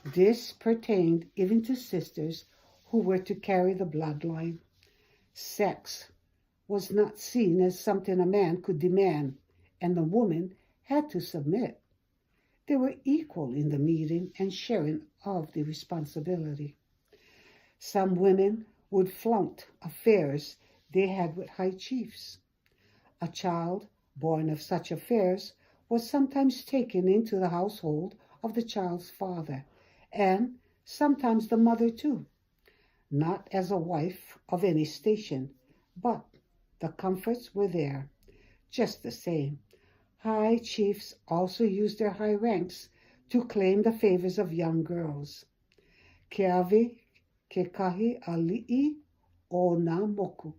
This pertained even to sisters who were to carry the bloodline. Sex was not seen as something a man could demand, and the woman had to submit. They were equal in the meeting and sharing of the responsibility. Some women would flaunt affairs they had with high chiefs. A child born of such affairs was sometimes taken into the household of the child's father, and sometimes the mother too, not as a wife of any station, but the comforts were there, just the same. High chiefs also used their high ranks to claim the favors of young girls. Keawe Kekahi Ali'i o Nā Moku,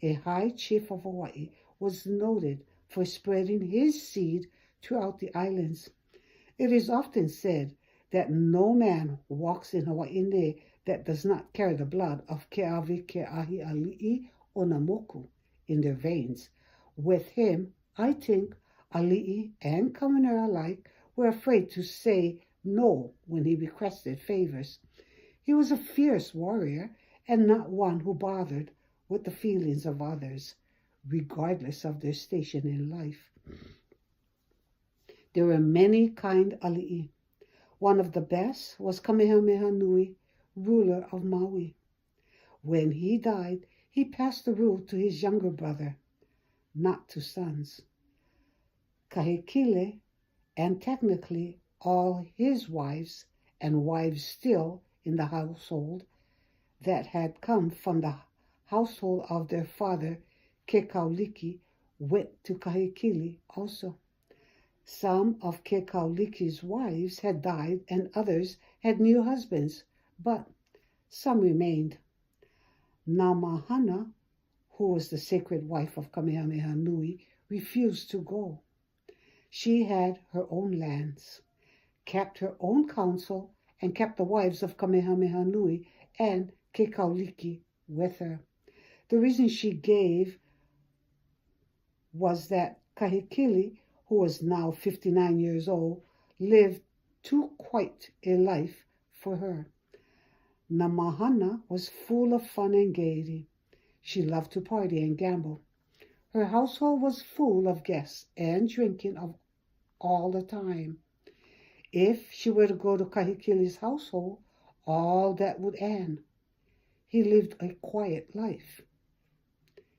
a high chief of Hawaii, was noted for spreading his seed throughout the islands. It is often said that no man walks in Hawaii that does not carry the blood of Keawe Keahi Ali'i o Nā Moku in their veins. With him, I think ali'i and commoner alike were afraid to say no when he requested favors. He was a fierce warrior and not one who bothered with the feelings of others, regardless of their station in life. There were many kind ali'i. One of the best was Kamehameha Nui, ruler of Maui. When he died, he passed the rule to his younger brother, not to sons. Kahekile, and technically all his wives and wives still in the household that had come from the household of their father, Kekauliki, went to Kahekili also. Some of Kekauliki's wives had died and others had new husbands, but some remained. Namahana, who was the sacred wife of Kamehameha Nui, refused to go. She had her own lands, kept her own counsel, and kept the wives of Kamehameha Nui and Kekauliki with her. The reason she gave was that Kahikili, who was now 59 years old, lived too quiet a life for her. Namahana was full of fun and gaiety. She loved to party and gamble. Her household was full of guests and drinking of all the time. If she were to go to Kahikili's household, all that would end. He lived a quiet life.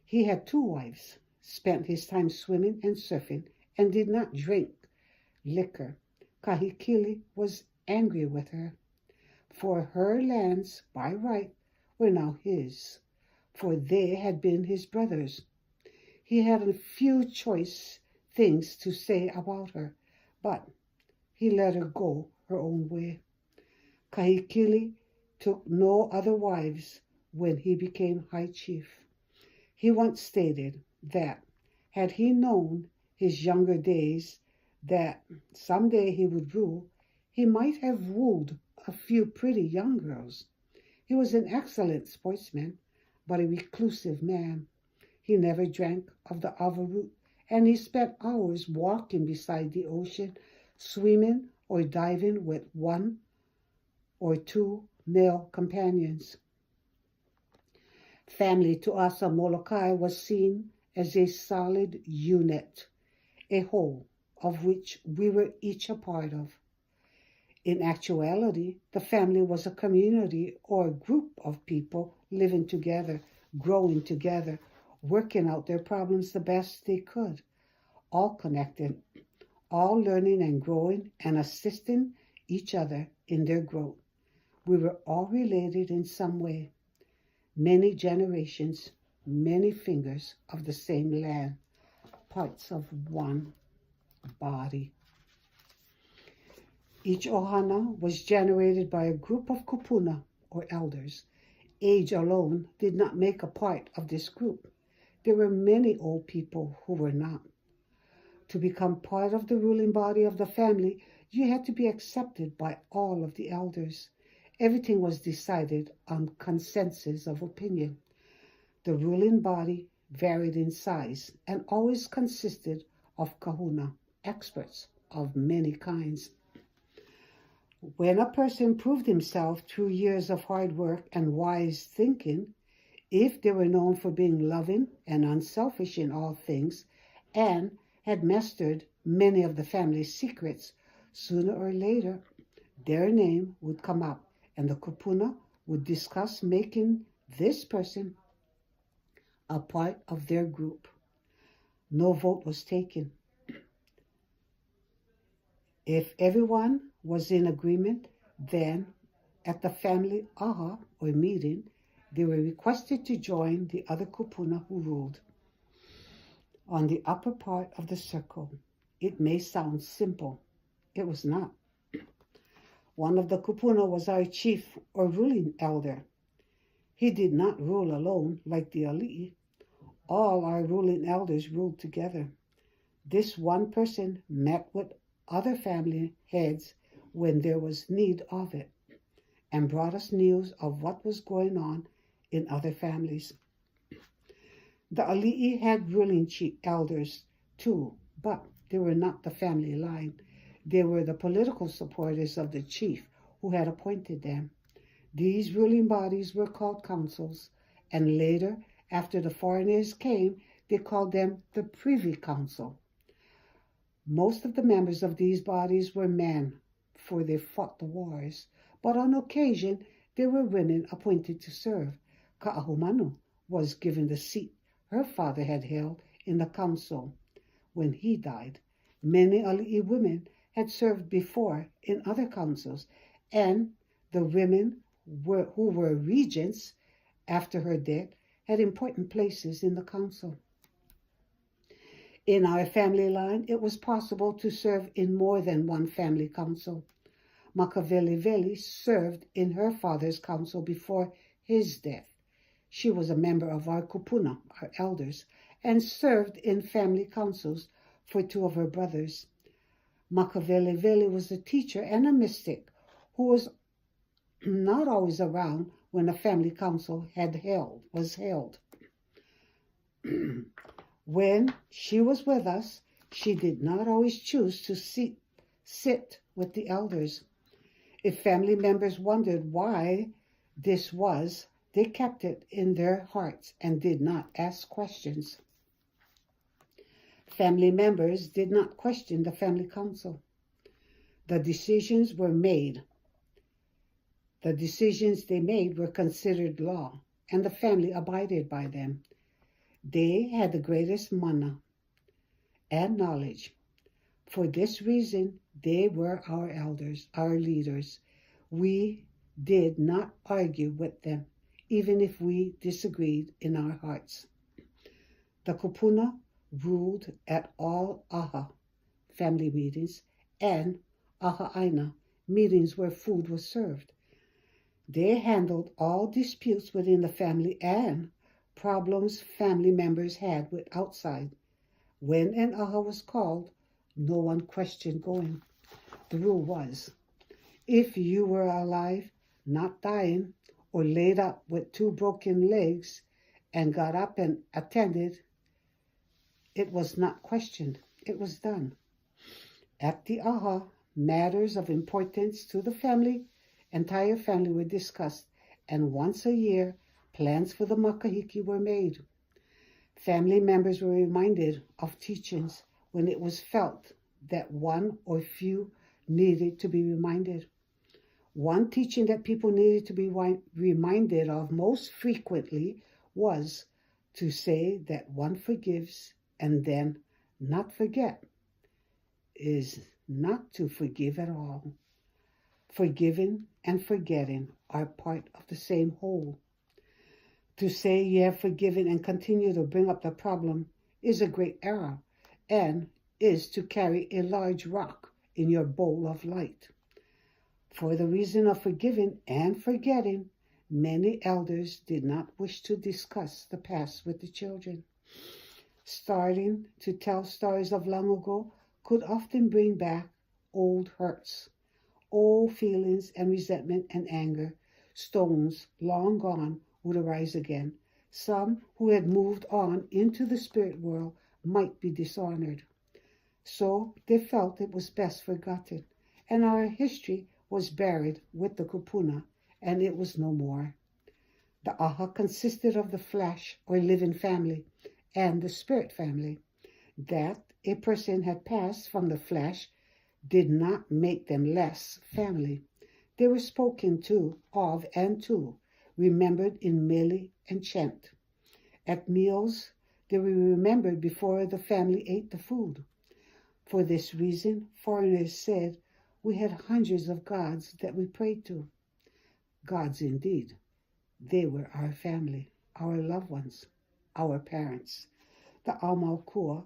He had 2 wives, spent his time swimming and surfing, and did not drink liquor. Kahikili was angry with her, for her lands by right were now his, for they had been his brother's. He had a few choice things to say about her, but he let her go her own way. Kahikili took no other wives when he became high chief. He once stated that had he known his younger days that someday he would rule, he might have wooed a few pretty young girls. He was an excellent sportsman, but a reclusive man. He never drank of the ava root, and he spent hours walking beside the ocean, swimming or diving with 1 or 2 male companions. Family to us on Molokai was seen as a solid unit, a whole of which we were each a part of. In actuality, the family was a community or a group of people living together, growing together, working out their problems the best they could, all connected, all learning and growing and assisting each other in their growth. We were all related in some way. Many generations, many fingers of the same land, parts of one body. Each ohana was generated by a group of kupuna, or elders. Age alone did not make a part of this group. There were many old people who were not. To become part of the ruling body of the family, you had to be accepted by all of the elders. Everything was decided on consensus of opinion. The ruling body varied in size and always consisted of kahuna, experts of many kinds. When a person proved himself through years of hard work and wise thinking, if they were known for being loving and unselfish in all things, and had mastered many of the family's secrets, sooner or later their name would come up, and the kupuna would discuss making this person a part of their group. No vote was taken. If everyone was in agreement, then at the family aha, or meeting, they were requested to join the other kupuna who ruled. On the upper part of the circle, it may sound simple. It was not. One of the kupuna was our chief or ruling elder. He did not rule alone like the ali'i. All our ruling elders ruled together. This one person met with other family heads when there was need of it, and brought us news of what was going on in other families. The ali'i had ruling chief elders too, but they were not the family line. They were the political supporters of the chief who had appointed them. These ruling bodies were called councils, and later, after the foreigners came, they called them the Privy Council. Most of the members of these bodies were men, for they fought the wars, but on occasion there were women appointed to serve. Ka'ahumanu was given the seat her father had held in the council when he died. Many ali'i women had served before in other councils, and the women who were regents after her death had important places in the council. In our family line, it was possible to serve in more than one family council. Makaveliveli served in her father's council before his death. She was a member of our kupuna, our elders, and served in family councils for 2 of her brothers. Makaveliveli was a teacher and a mystic who was not always around when a family council was held. When she was with us, she did not always choose to sit with the elders. If family members wondered why this was, they kept it in their hearts and did not ask questions. Family members did not question the family council. The decisions were made. The decisions they made were considered law, and the family abided by them. They had the greatest mana and knowledge. For this reason, they were our elders, our leaders. We did not argue with them, even if we disagreed in our hearts. The kupuna ruled at all aha family meetings and aha aina meetings where food was served. They handled all disputes within the family and problems family members had with outside. When an aha was called, no one questioned going. The rule was, if you were alive, not dying, or laid up with 2 broken legs and got up and attended, it was not questioned. It was done. At the aha, matters of importance to the entire family were discussed, and once a year, plans for the makahiki were made. Family members were reminded of teachings when it was felt that one or few needed to be reminded. One teaching that people needed to be reminded of most frequently was to say that one forgives and then not forget is not to forgive at all. Forgiving and forgetting are part of the same whole. To say you have forgiven and continue to bring up the problem is a great error and is to carry a large rock in your bowl of light. For the reason of forgiving and forgetting, many elders did not wish to discuss the past with the children. Starting to tell stories of long ago could often bring back old hurts, old feelings and resentment and anger. Stones long gone would arise again. Some who had moved on into the spirit world might be dishonored. So they felt it was best forgotten, and our history was buried with the kupuna, and it was no more. The aha consisted of the flesh or living family and the spirit family. That a person had passed from the flesh did not make them less family. They were spoken to, of, and to, remembered in mele and chant. At meals, they were remembered before the family ate the food. For this reason, foreigners said we had hundreds of gods that we prayed to. Gods indeed. They were our family, our loved ones, our parents. The Aumaukua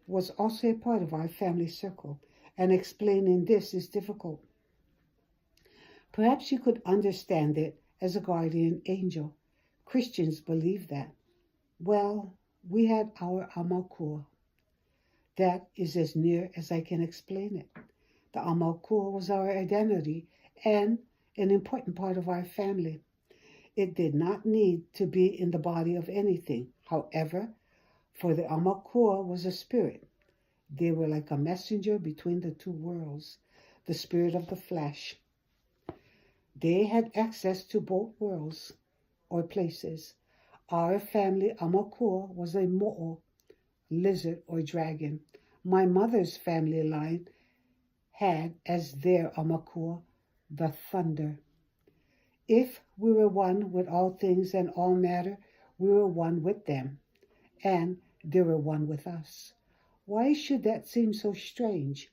was also a part of our family circle, and explaining this is difficult. Perhaps you could understand it as a guardian angel. Christians believe that. Well, we had our Aumaukua. That is as near as I can explain it. The Aumaukua was our identity and an important part of our family. It did not need to be in the body of anything. However, for the Aumaukua was a spirit. They were like a messenger between the two worlds, the spirit of the flesh. They had access to both worlds or places. Our family Aumaukua was a mo'o, lizard or dragon. My mother's family line had as their Aumaukua the thunder. If we were one with all things and all matter, we were one with them, and they were one with us. Why should that seem so strange?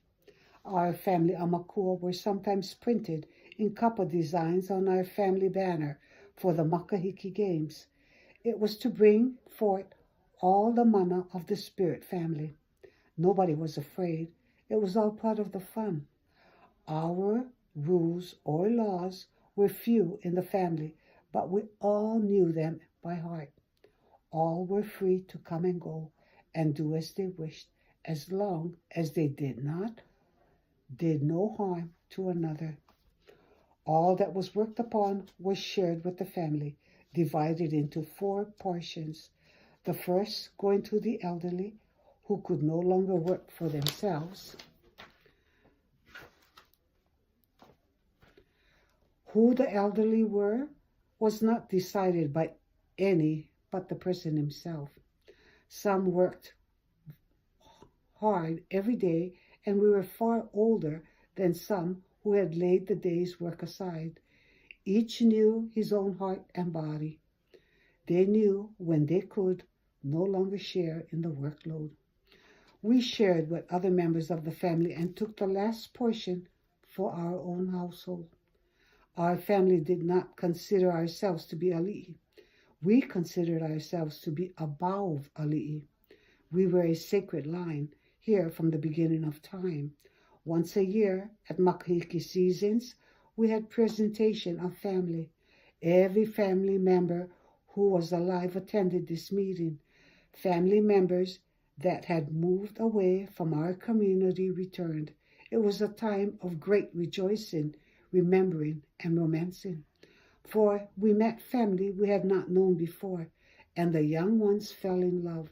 Our family Aumaukua were sometimes printed in kapa designs on our family banner for the Makahiki Games. It was to bring forth all the mana of the spirit family. Nobody was afraid. It was all part of the fun. Our rules or laws were few in the family, but we all knew them by heart. All were free to come and go and do as they wished, as long as they did no harm to another. All that was worked upon was shared with the family, divided into 4 portions. The first going to the elderly who could no longer work for themselves. Who the elderly were was not decided by any but the person himself. Some worked hard every day, and we were far older than some who had laid the day's work aside. Each knew his own heart and body. They knew when they could no longer share in the workload. We shared with other members of the family and took the last portion for our own household. Our family did not consider ourselves to be ali'i. We considered ourselves to be above ali'i. We were a sacred line here from the beginning of time. Once a year at makahiki seasons, we had presentation of family. Every family member who was alive attended this meeting. Family members that had moved away from our community returned. It was a time of great rejoicing, remembering, and romancing. For we met family we had not known before, and the young ones fell in love.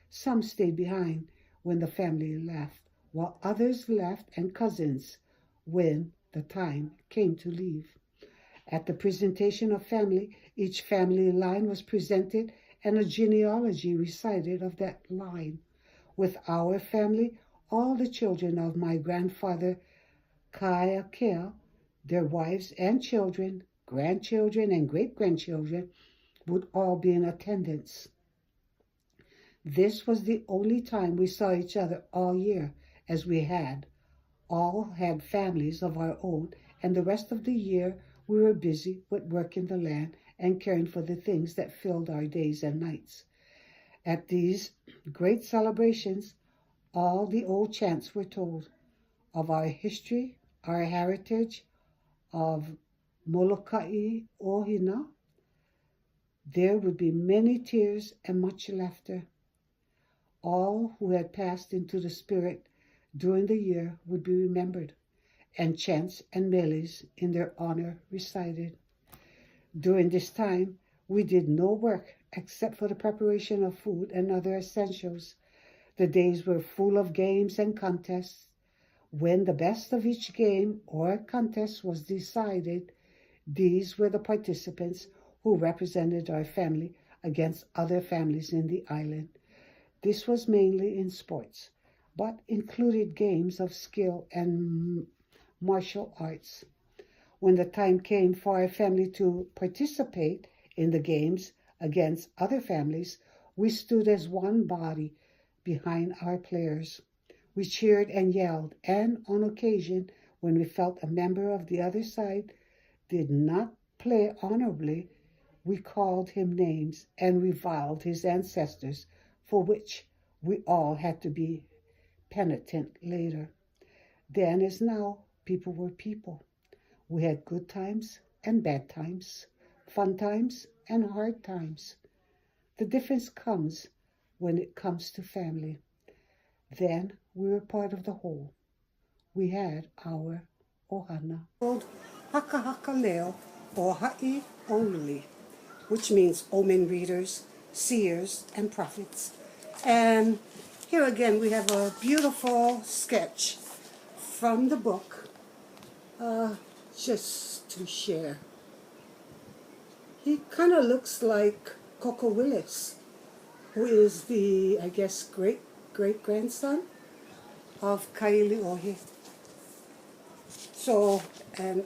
Some stayed behind when the family left, while others left and cousins when the time came to leave. At the presentation of family, each family line was presented and a genealogy recited of that line. With our family, all the children of my grandfather Kanaka, their wives and children, grandchildren and great-grandchildren, would all be in attendance. This was the only time we saw each other all year, as we all had families of our own, and the rest of the year we were busy with working the land and caring for the things that filled our days and nights. At these great celebrations, all the old chants were told of our history, our heritage, of Molokai Ohina. There would be many tears and much laughter. All who had passed into the spirit during the year would be remembered, and chants and meles in their honor recited. During this time, we did no work except for the preparation of food and other essentials. The days were full of games and contests. When the best of each game or contest was decided, these were the participants who represented our family against other families in the island. This was mainly in sports, but included games of skill and martial arts. When the time came for our family to participate in the games against other families, we stood as one body behind our players. We cheered and yelled, and on occasion, when we felt a member of the other side did not play honorably, we called him names and reviled his ancestors, for which we all had to be penitent later. Then as now, people were people. We had good times and bad times, fun times and hard times. The difference comes when it comes to family. Then we were part of the whole. We had our ohana. Called Haka Haka Leo or Ha'i Only, which means omen readers, seers, and prophets. And here again we have a beautiful sketch from the book, just to share. He kind of looks like Coco Willis, who is the, I guess, great-grandson of Kailiohe. So, and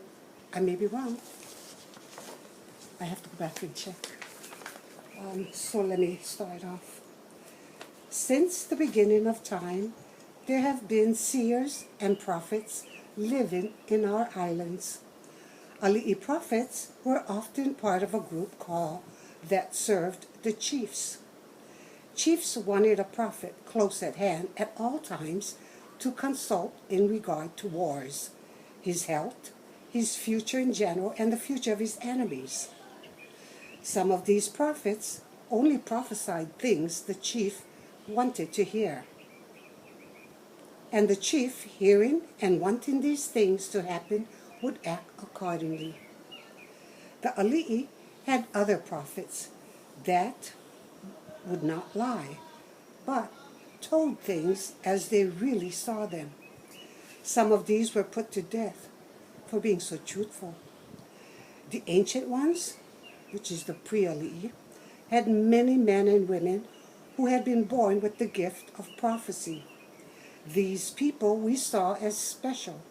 I may be wrong. I have to go back and check. So let me start off. Since the beginning of time, there have been seers and prophets living in our islands. Ali'i prophets were often part of a group called that served the chiefs. Chiefs wanted a prophet close at hand at all times to consult in regard to wars, his health, his future in general, and the future of his enemies. Some of these prophets only prophesied things the chief wanted to hear. And the chief, hearing and wanting these things to happen, would act accordingly. The Ali'i had other prophets that would not lie, but told things as they really saw them. Some of these were put to death for being so truthful. The ancient ones, which is the Priali, had many men and women who had been born with the gift of prophecy. These people we saw as special.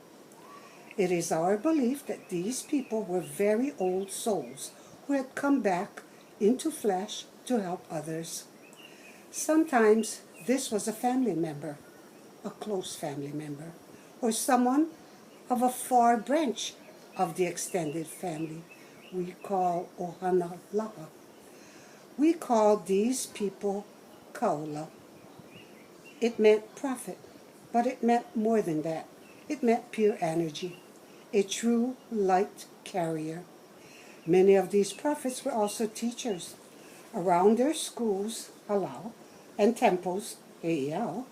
It is our belief that these people were very old souls who had come back into flesh to help others. Sometimes this was a family member, a close family member, or someone of a far branch of the extended family we call Ohana Laha. We called these people Kaula. It meant prophet, but it meant more than that. It meant pure energy, a true light carrier. Many of these prophets were also teachers. Around their schools, halal, and temples, heiau,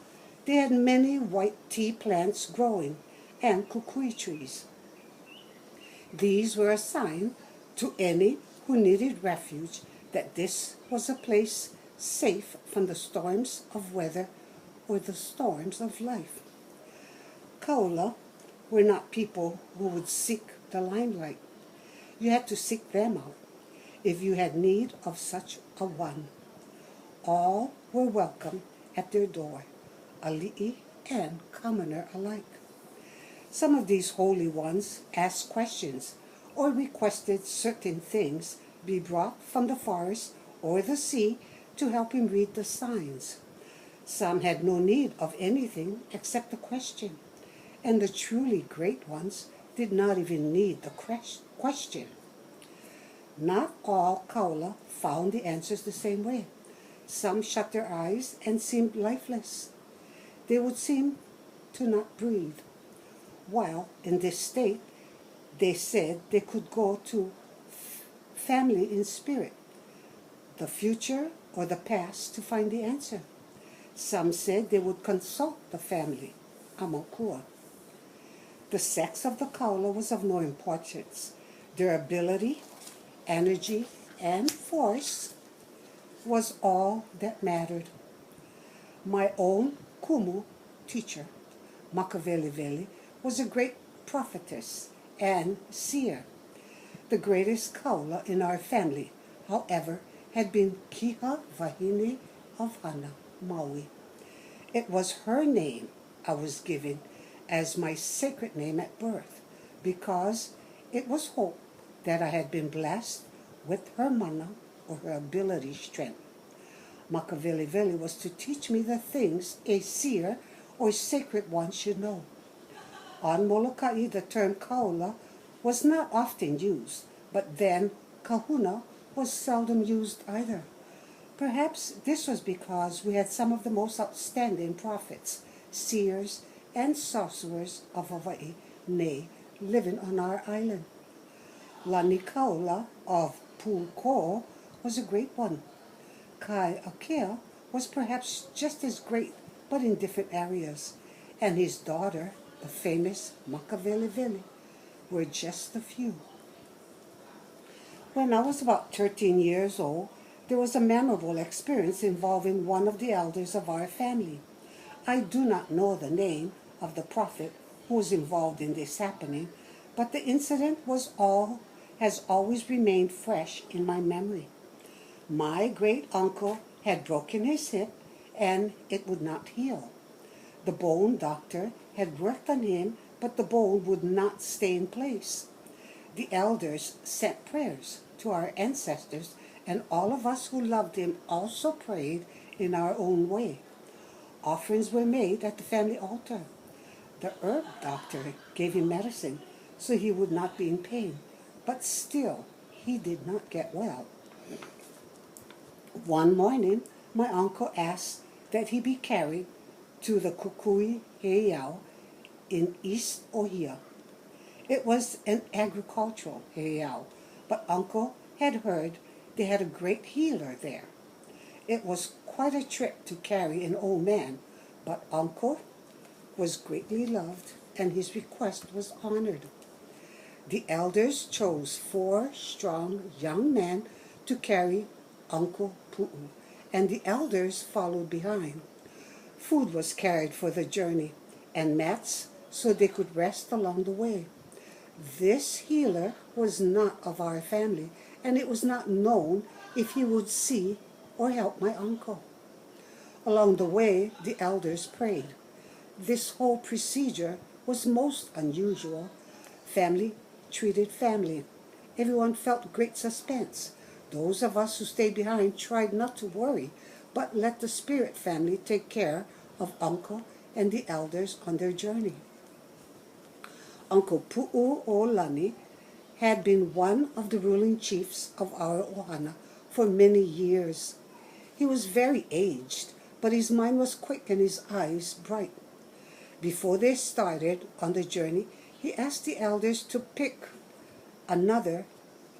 they had many white tea plants growing and kukui trees. These were a sign to any who needed refuge that this was a place safe from the storms of weather or the storms of life. Kaula were not people who would seek the limelight. You had to seek them out if you had need of such a one. All were welcome at their door, ali'i and commoner alike. Some of these holy ones asked questions or requested certain things be brought from the forest or the sea to help him read the signs. Some had no need of anything except a question, and the truly great ones did not even need the question. Not all kaula found the answers the same way. Some shut their eyes and seemed lifeless. They would seem to not breathe. While in this state, they said they could go to family in spirit, the future or the past, to find the answer. Some said they would consult the family, amokua. The sex of the kaula was of no importance. Their ability, energy, and force was all that mattered. My own kumu teacher, Makaveliveli, was a great prophetess and seer. The greatest kaula in our family, however, had been Kiha Vahine of Hana, Maoli. It was her name I was given as my sacred name at birth, because it was hoped that I had been blessed with her mana, or her ability strength. Makaveliveli was to teach me the things a seer or sacred one should know. On Molokai, the term kaula was not often used, but then kahuna was seldom used either. Perhaps this was because we had some of the most outstanding prophets, seers, and sorcerers of Hawaii, nay, living on our island. Lani Kaula of Pu'uko was a great one. Kai Akea was perhaps just as great, but in different areas, and his daughter, the famous Makaveliveli, were just a few. When I was about 13 years old, there was a memorable experience involving one of the elders of our family. I do not know the name of the prophet who was involved in this happening, but the incident has always remained fresh in my memory. My great uncle had broken his hip and it would not heal. The bone doctor had worked on him, but the bone would not stay in place. The elders sent prayers to our ancestors, and all of us who loved him also prayed in our own way. Offerings were made at the family altar. The herb doctor gave him medicine so he would not be in pain, but still he did not get well. One morning, my uncle asked that he be carried to the Kukui Heiau in East Ohia. It was an agricultural heiau, but Uncle had heard they had a great healer there. It was quite a trip to carry an old man, but Uncle was greatly loved and his request was honored. The elders chose 4 strong young men to carry Uncle Pu'u, and the elders followed behind. Food was carried for the journey, and mats so they could rest along the way. This healer was not of our family, and it was not known if he would see or help my uncle. Along the way, the elders prayed. This whole procedure was most unusual. Family treated family. Everyone felt great suspense. Those of us who stayed behind tried not to worry, but let the spirit family take care of Uncle and the elders on their journey. Uncle Pu'u'olani had been one of the ruling chiefs of our ohana for many years. He was very aged, but his mind was quick and his eyes bright. Before they started on the journey, he asked the elders to pick another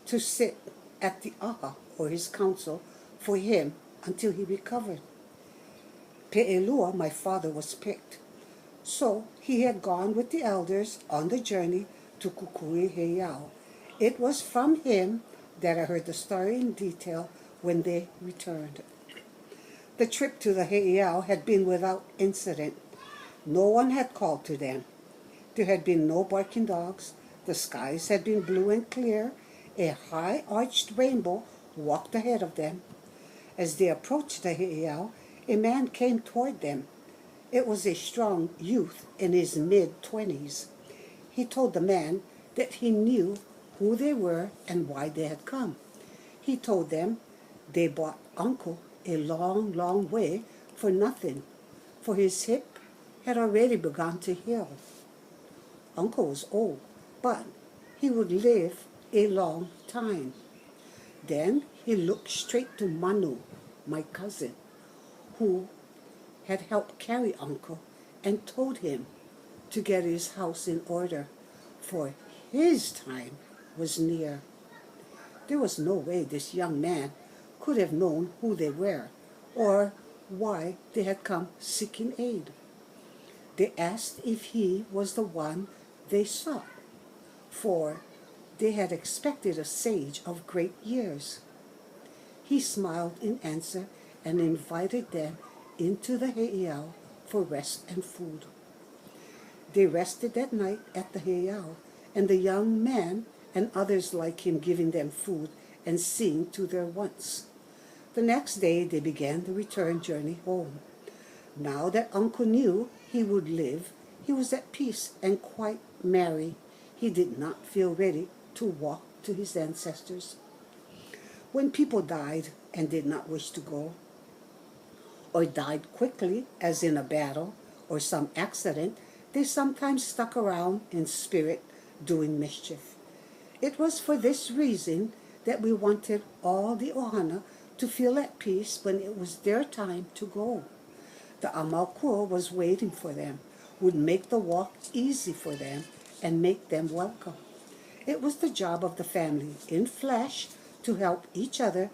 to sit at the aha, or his council, for him until he recovered. Pe'elua, my father, was picked. So he had gone with the elders on the journey to Kukui Heiau. It was from him that I heard the story in detail when they returned. The trip to the Heiau had been without incident. No one had called to them. There had been no barking dogs. The skies had been blue and clear. A high-arched rainbow walked ahead of them. As they approached the Heiau, a man came toward them. It was a strong youth in his mid-20s. He told the man that he knew who they were and why they had come. He told them they brought Uncle a long, long way for nothing, for his hip had already begun to heal. Uncle was old, but he would live a long time. Then he looked straight to Manu, my cousin, who had helped carry Uncle, and told him to get his house in order, for his time was near. There was no way this young man could have known who they were or why they had come seeking aid. They asked if he was the one they sought, for they had expected a sage of great years. He smiled in answer and invited them into the heiau for rest and food. They rested that night at the heiau, and the young man and others like him giving them food and seeing to their wants. The next day they began the return journey home. Now that Uncle knew he would live, he was at peace and quite merry. He did not feel ready to walk to his ancestors. When people died and did not wish to go, or died quickly, as in a battle or some accident, they sometimes stuck around in spirit doing mischief. It was for this reason that we wanted all the ohana to feel at peace when it was their time to go. The Amaukua was waiting for them, would make the walk easy for them, and make them welcome. It was the job of the family, in flesh, to help each other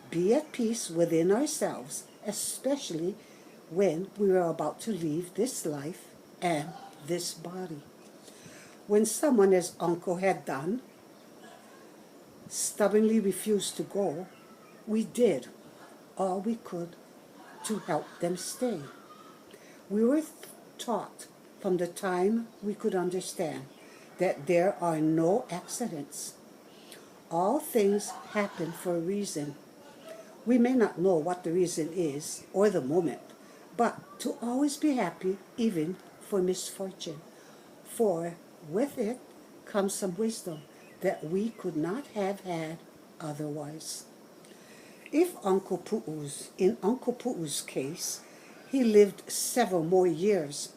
be at peace within ourselves, especially when we were about to leave this life and this body. When someone, as Uncle had done, stubbornly refused to go, we did all we could to help them stay. We were taught from the time we could understand that there are no accidents. All things happen for a reason. We may not know what the reason is or the moment, but to always be happy even for misfortune, for with it comes some wisdom that we could not have had otherwise. In Uncle Pu'u's case, he lived several more years.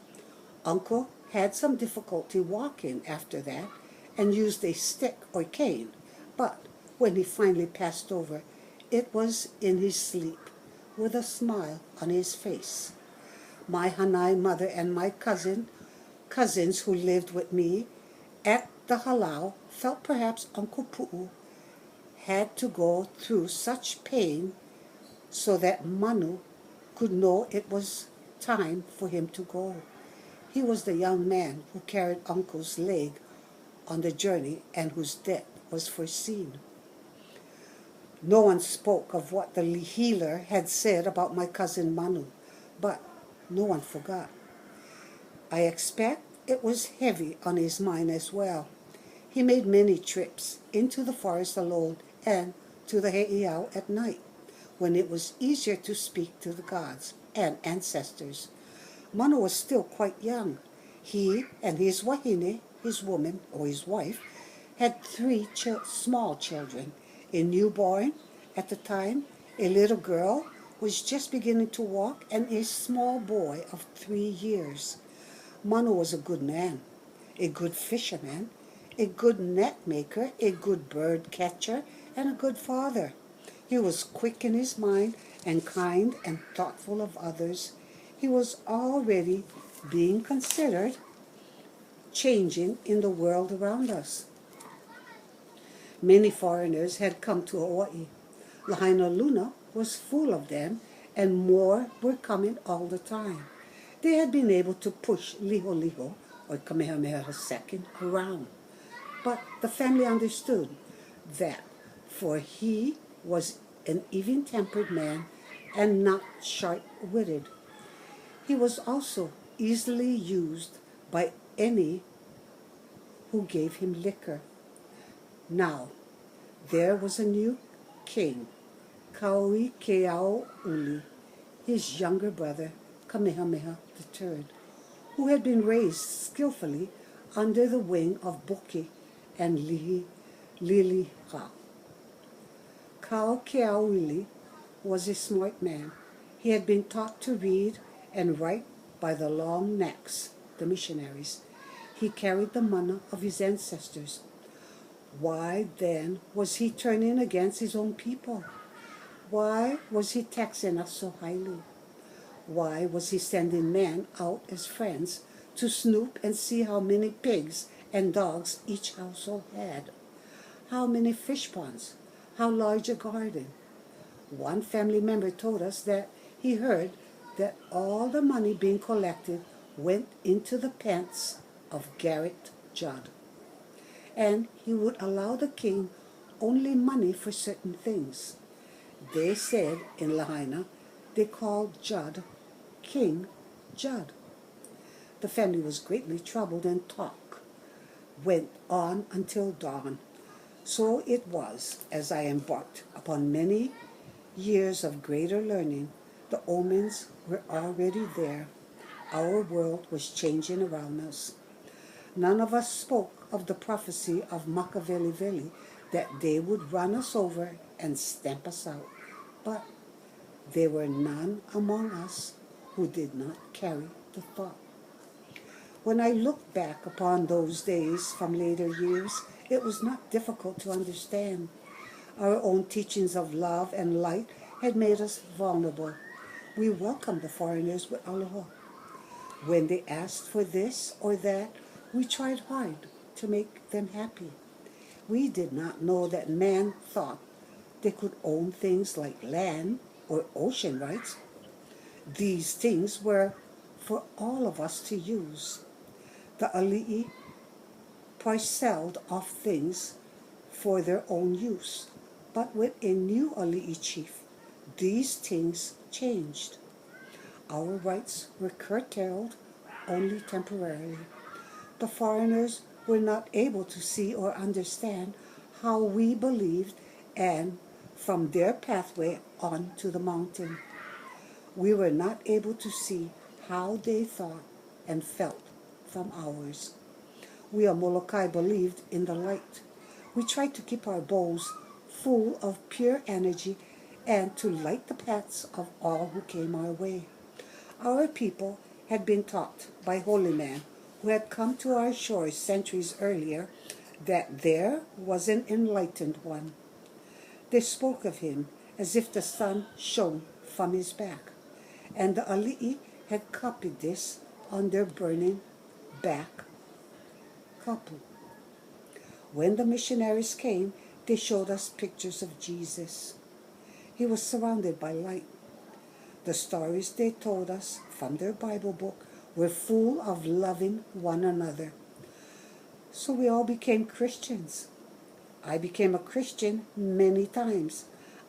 Uncle had some difficulty walking after that and used a stick or cane, but when he finally passed over, it was in his sleep, with a smile on his face. My Hanai mother and my cousins who lived with me at the halau felt perhaps Uncle Pu'u had to go through such pain so that Manu could know it was time for him to go. He was the young man who carried Uncle's leg on the journey and whose death was foreseen. No one spoke of what the healer had said about my cousin Manu, but no one forgot. I expect it was heavy on his mind as well. He made many trips into the forest alone and to the heiau at night, when it was easier to speak to the gods and ancestors. Manu was still quite young. He and his wahine, his woman or his wife, had three small children, a newborn at the time, a little girl who was just beginning to walk, and a small boy of 3 years. Manu was a good man, a good fisherman, a good net maker, a good bird catcher, and a good father. He was quick in his mind and kind and thoughtful of others. He was already being considered changing in the world around us. Many foreigners had come to Hawaii. Lahaina Luna was full of them, and more were coming all the time. They had been able to push Liholiho, or Kamehameha II, around. But the family understood that, for he was an even-tempered man and not sharp-witted. He was also easily used by any who gave him liquor. Now, there was a new king, Kaui Keaouli, his younger brother, Kamehameha III, who had been raised skillfully under the wing of Boki and Liliha. Kau Keaouli was a smart man. He had been taught to read and write by the long necks, the missionaries. He carried the mana of his ancestors. Why then was he turning against his own people? Why was he taxing us so highly? Why was he sending men out as friends to snoop and see how many pigs and dogs each household had? How many fish ponds? How large a garden? One family member told us that he heard that all the money being collected went into the pants of Garrett Judd, and he would allow the king only money for certain things. They said in Lahaina they called Judd King Judd. The family was greatly troubled, and talk went on until dawn. So it was, as I embarked upon many years of greater learning, the omens were already there. Our world was changing around us. None of us spoke of the prophecy of Makaveli that they would run us over and stamp us out. But there were none among us who did not carry the thought. When I look back upon those days from later years, it was not difficult to understand. Our own teachings of love and light had made us vulnerable. We welcomed the foreigners with aloha. When they asked for this or that, we tried hard to make them happy. We did not know that man thought they could own things like land or ocean rights. These things were for all of us to use. The ali'i parceled off things for their own use, but with a new ali'i chief, these things changed. Our rights were curtailed only temporarily. The foreigners were not able to see or understand how we believed, and from their pathway on to the mountain, we were not able to see how they thought and felt from ours. We of Molokai believed in the light. We tried to keep our bowls full of pure energy and to light the paths of all who came our way. Our people had been taught by holy men who had come to our shores centuries earlier that there was an enlightened one. They spoke of him as if the sun shone from his back, and the ali'i had copied this on their burning back kapu. When the missionaries came, they showed us pictures of Jesus. He was surrounded by light. The stories they told us from their Bible book were full of loving one another. So we all became Christians. I became a Christian many times.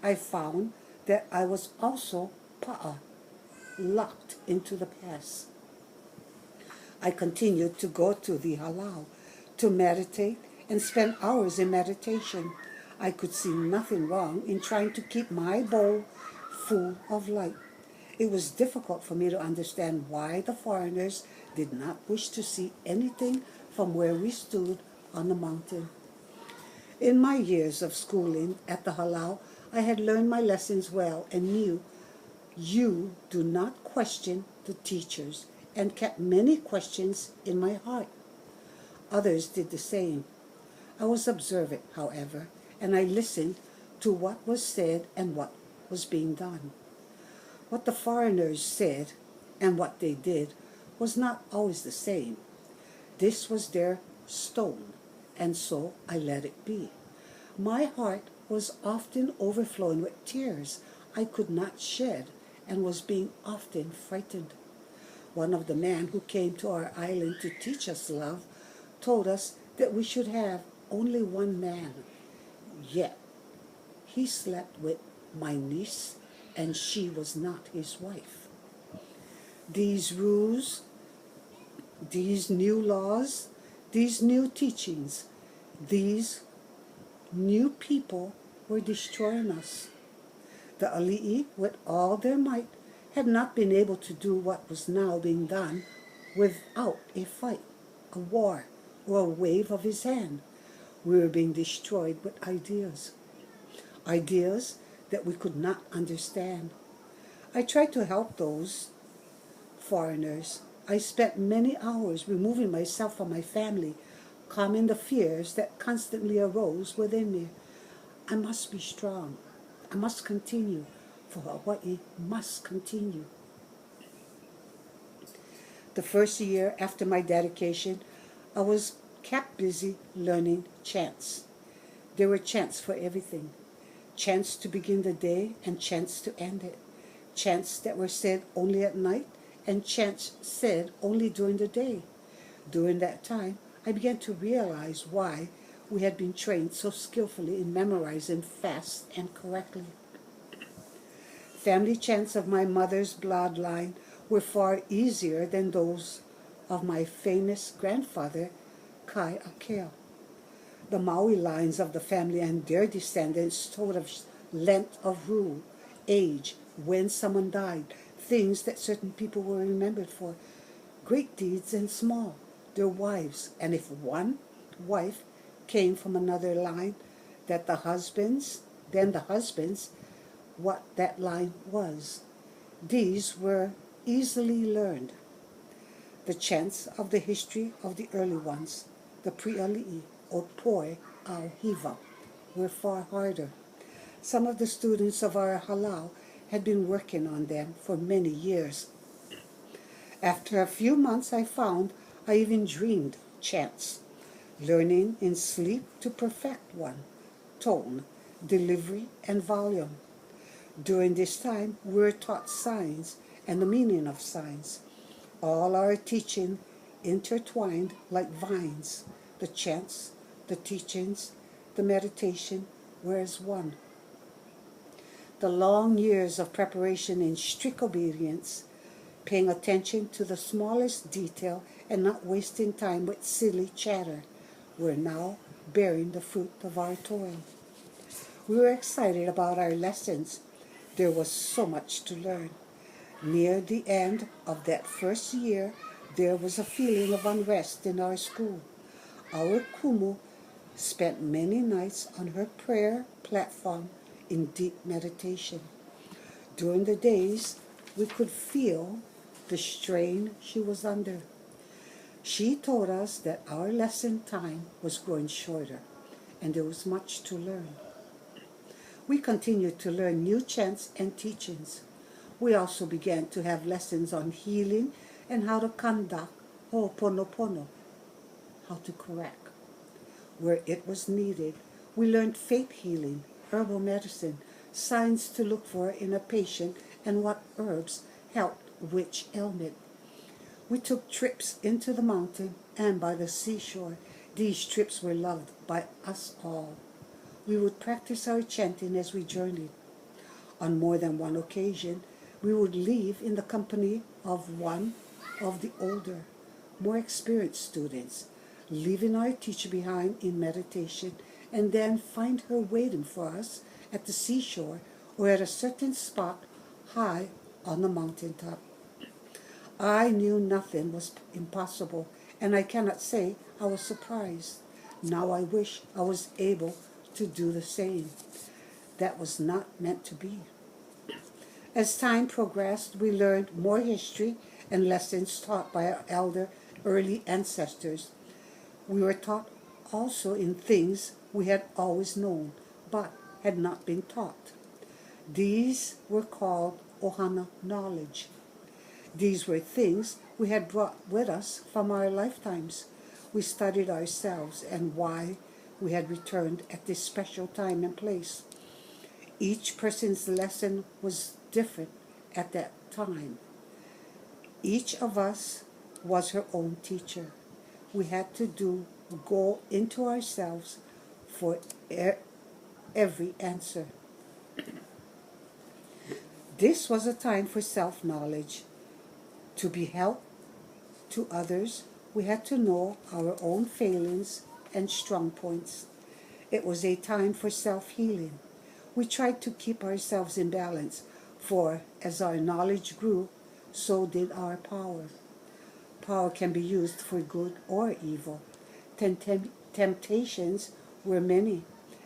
I found that I was also pa'a, locked into the past. I continued to go to the halal to meditate and spend hours in meditation. I could see nothing wrong in trying to keep my bowl full of light. It was difficult for me to understand why the foreigners did not wish to see anything from where we stood on the mountain. In my years of schooling at the halal, I had learned my lessons well and knew you do not question the teachers, and kept many questions in my heart. Others did the same. I was observant, however, and I listened to what was said and what was being done. What the foreigners said and what they did was not always the same. This was their stone, and so I let it be. My heart was often overflowing with tears I could not shed, and was being often frightened. One of the men who came to our island to teach us love told us that we should have only one man. Yet he slept with my niece, and she was not his wife. These rules, these new laws, these new teachings, these new people were destroying us. The Ali'i, with all their might, had not been able to do what was now being done without a fight, a war, or a wave of his hand. We were being destroyed with ideas. Ideas that we could not understand. I tried to help those foreigners. I spent many hours removing myself from my family, calming the fears that constantly arose within me. I must be strong. I must continue, for Hawaii must continue. The first year after my dedication, I was kept busy learning chants. There were chants for everything. Chants to begin the day and chants to end it. Chants that were said only at night and chants said only during the day. During that time, I began to realize why we had been trained so skillfully in memorizing fast and correctly. Family chants of my mother's bloodline were far easier than those of my famous grandfather, Kai Akeo. The Maoli lines of the family and their descendants told of length of rule, age, when someone died, things that certain people were remembered for, great deeds and small, their wives, and if one wife came from another line, that the husbands, what that line was. These were easily learned. The chants of the history of the early ones, the pre-ali'i, or poi al hiva, were far harder. Some of the students of our halal had been working on them for many years. After a few months, I found I even dreamed chants, learning in sleep to perfect one, tone, delivery, and volume. During this time, we were taught signs and the meaning of signs. All our teaching intertwined like vines. The chants, the teachings, the meditation were as one. The long years of preparation in strict obedience, paying attention to the smallest detail and not wasting time with silly chatter, were now bearing the fruit of our toil. We were excited about our lessons. There was so much to learn. Near the end of that first year, there was a feeling of unrest in our school. Our kumu spent many nights on her prayer platform in deep meditation. During the days, we could feel the strain she was under. She told us that our lesson time was growing shorter, and there was much to learn. We continued to learn new chants and teachings. We also began to have lessons on healing and how to conduct ho'oponopono, how to correct. Where it was needed, we learned faith healing, herbal medicine, signs to look for in a patient, and what herbs helped which ailment. We took trips into the mountain and by the seashore. These trips were loved by us all. We would practice our chanting as we journeyed. On more than one occasion, we would leave in the company of one of the older, more experienced students, leaving our teacher behind in meditation, and then find her waiting for us at the seashore or at a certain spot high on the mountaintop. I knew nothing was impossible, and I cannot say I was surprised. Now I wish I was able to do the same. That was not meant to be. As time progressed, we learned more history and lessons taught by our elder early ancestors. We were taught also in things we had always known, but had not been taught. These were called ohana knowledge. These were things we had brought with us from our lifetimes. We studied ourselves and why we had returned at this special time and place. Each person's lesson was different at that time. Each of us was her own teacher. We had to go into ourselves for every answer. This was a time for self-knowledge. To be help to others, we had to know our own failings and strong points. It was a time for self-healing. We tried to keep ourselves in balance, for as our knowledge grew, so did our power. Power can be used for good or evil. Temptations were many,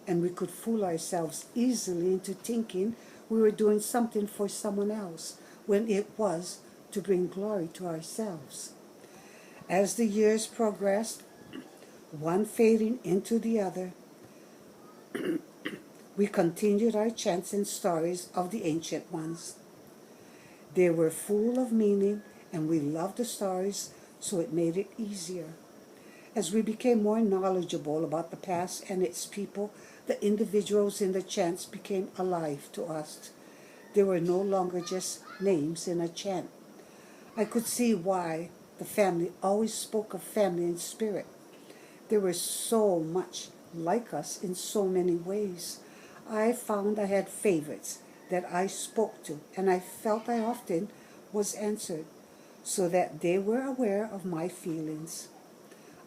and we could fool ourselves easily into thinking we were doing something for someone else, when it was to bring glory to ourselves. As the years progressed, one fading into the other, we continued our chants and stories of the ancient ones. They were full of meaning, and we loved the stories, so it made it easier. As we became more knowledgeable about the past and its people, the individuals in the chants became alive to us. They were no longer just names in a chant. I could see why the family always spoke of family in spirit. They were so much like us in so many ways. I found I had favorites that I spoke to, and I felt I often was answered, so that they were aware of my feelings.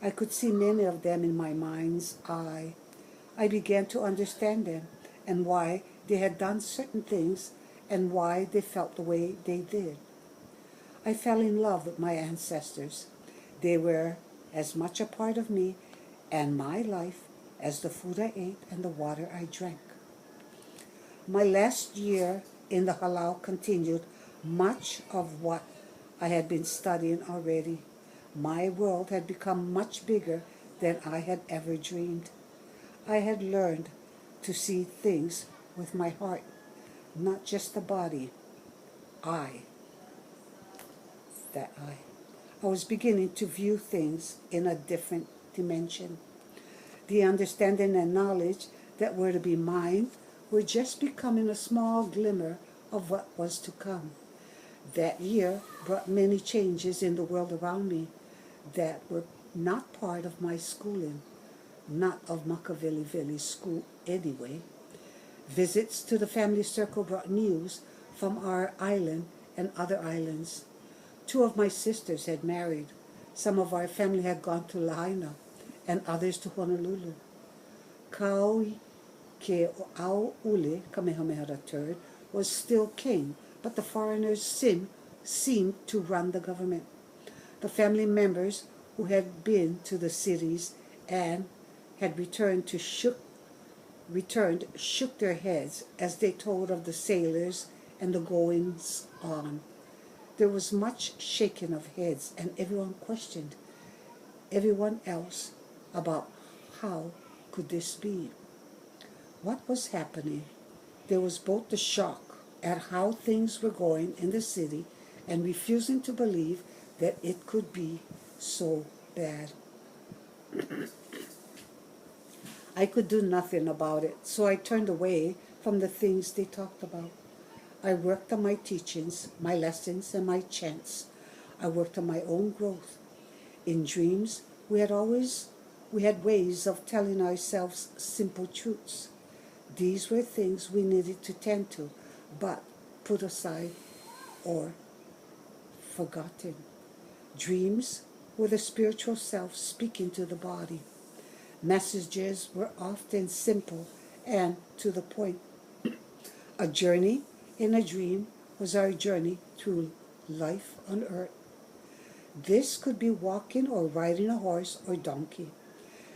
I could see many of them in my mind's eye. I began to understand them and why they had done certain things and why they felt the way they did. I fell in love with my ancestors. They were as much a part of me and my life as the food I ate and the water I drank. My last year in the halal continued much of what I had been studying already. My world had become much bigger than I had ever dreamed. I had learned to see things with my heart, not just the body. I. That I. I was beginning to view things in a different dimension. The understanding and knowledge that were to be mine were just becoming a small glimmer of what was to come. That year brought many changes in the world around me that were not part of my schooling, not of Makaveli school anyway. Visits to the family circle brought news from our island and other islands. 2 of my sisters had married. Some of our family had gone to Lahaina and others to Honolulu. Kaui ke au ule, Kamehameha III, was still king, but the foreigners seemed to run the government. The family members who had been to the cities and had shook their heads as they told of the sailors and the goings on. There was much shaking of heads, and everyone questioned everyone else about how could this be. What was happening? There was both the shock at how things were going in the city and refusing to believe that it could be so bad. I could do nothing about it, so I turned away from the things they talked about. I worked on my teachings, my lessons, and my chants. I worked on my own growth. In dreams, we had ways of telling ourselves simple truths. These were things we needed to tend to, but put aside or forgotten. Dreams were the spiritual self speaking to the body. Messages were often simple and to the point. A journey in a dream was our journey through life on earth. This could be walking or riding a horse or donkey.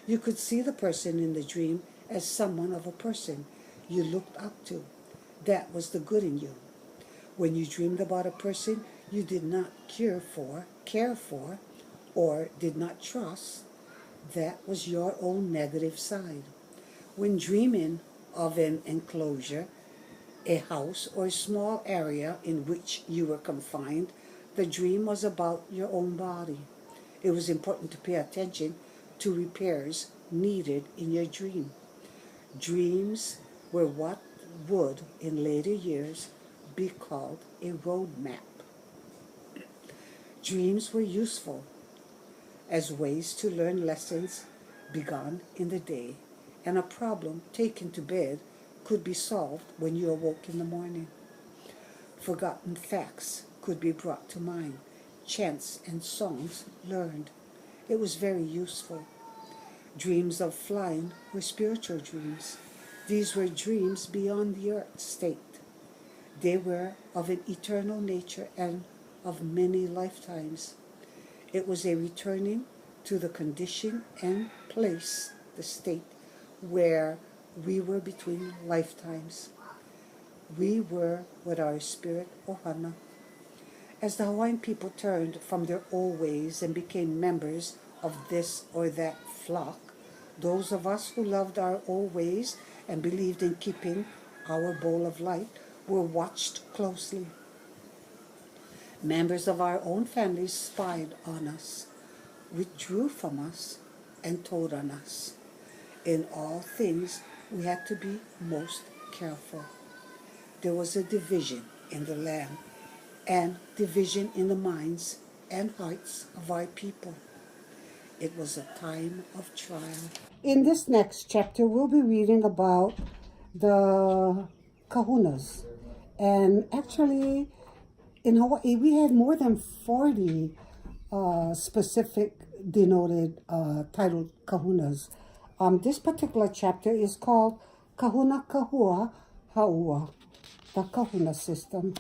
You could see the person in the dream as someone of a person you looked up to. That was the good in you. When you dreamed about a person you did not care for, or did not trust, that was your own negative side. When dreaming of an enclosure, a house, or a small area in which you were confined, the dream was about your own body. It was important to pay attention to repairs needed in your dream. Dreams were what would, in later years, be called a road map. Dreams were useful as ways to learn lessons begun in the day, and a problem taken to bed could be solved when you awoke in the morning. Forgotten facts could be brought to mind, chants and songs learned. It was very useful. Dreams of flying were spiritual dreams. These were dreams beyond the earth state. They were of an eternal nature and of many lifetimes. It was a returning to the condition and place, the state, where we were between lifetimes. We were with our spirit Ohana. As the Hawaiian people turned from their old ways and became members of this or that flock, those of us who loved our old ways and believed in keeping our bowl of light were watched closely. Members of our own families spied on us, withdrew from us, and told on us. In all things, we had to be most careful. There was a division in the land and division in the minds and hearts of our people. It was a time of trial. In this next chapter, we'll be reading about the kahunas. And actually, in Hawaii, we had more than 40 specific denoted titled kahunas. This particular chapter is called Kahuna Kahua Haua, the kahuna system.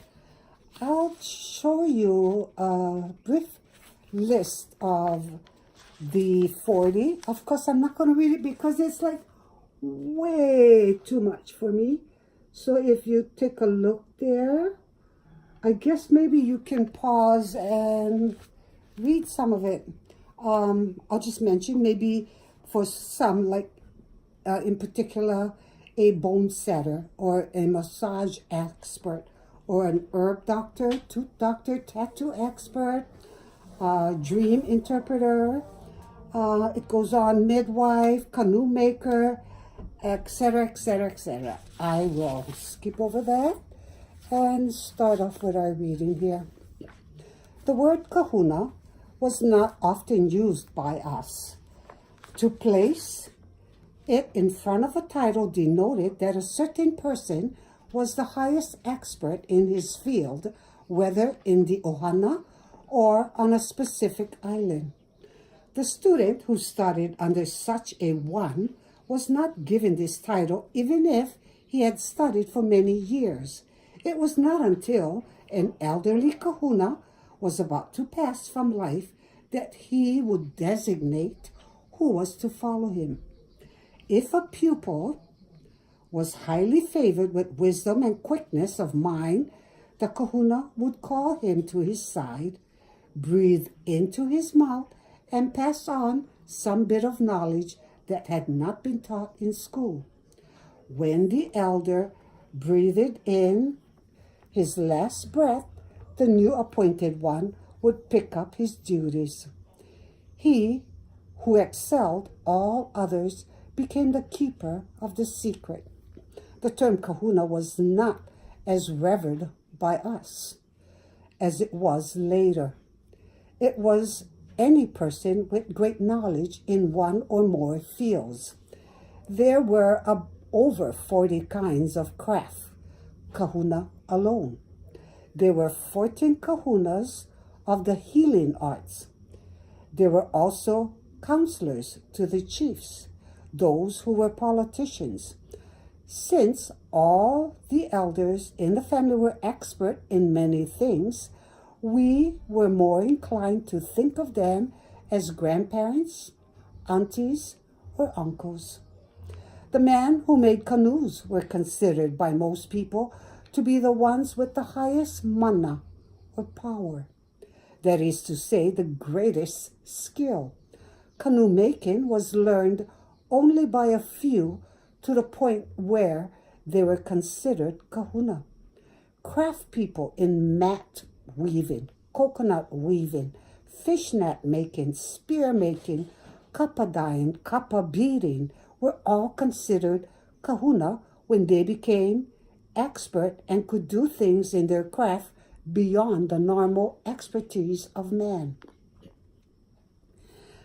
I'll show you a brief list of the 40. Of course, I'm not going to read it because it's like way too much for me. So if you take a look there, I guess maybe you can pause and read some of it. I'll just mention maybe for some, like in particular, a bone setter or a massage expert or an herb doctor, tooth doctor, tattoo expert, dream interpreter. It goes on, midwife, canoe maker, etc., etc., etc. I will skip over that and start off with our reading here. The word kahuna was not often used by us. To place it in front of a title denoted that a certain person was the highest expert in his field, whether in the ohana or on a specific island. The student who studied under such a one was not given this title even if he had studied for many years. It was not until an elderly kahuna was about to pass from life that he would designate who was to follow him. If a pupil was highly favored with wisdom and quickness of mind, the kahuna would call him to his side, breathe into his mouth, and pass on some bit of knowledge that had not been taught in school. When the elder breathed in his last breath, the new appointed one would pick up his duties. He who excelled all others became the keeper of the secret. The term kahuna was not as revered by us as it was later. It was any person with great knowledge in one or more fields. There were over 40 kinds of craft. kahuna alone. There were 14 kahunas of the healing arts. There were also counselors to the chiefs, those who were politicians. Since all the elders in the family were expert in many things, we were more inclined to think of them as grandparents, aunties, or uncles. The men who made canoes were considered by most people to be the ones with the highest mana, or power. That is to say, the greatest skill. Canoe making was learned only by a few, to the point where they were considered kahuna. Craft people in mat weaving, coconut weaving, fishnet making, spear making, kapa dyeing, kapa beading were all considered kahuna when they became expert and could do things in their craft beyond the normal expertise of man.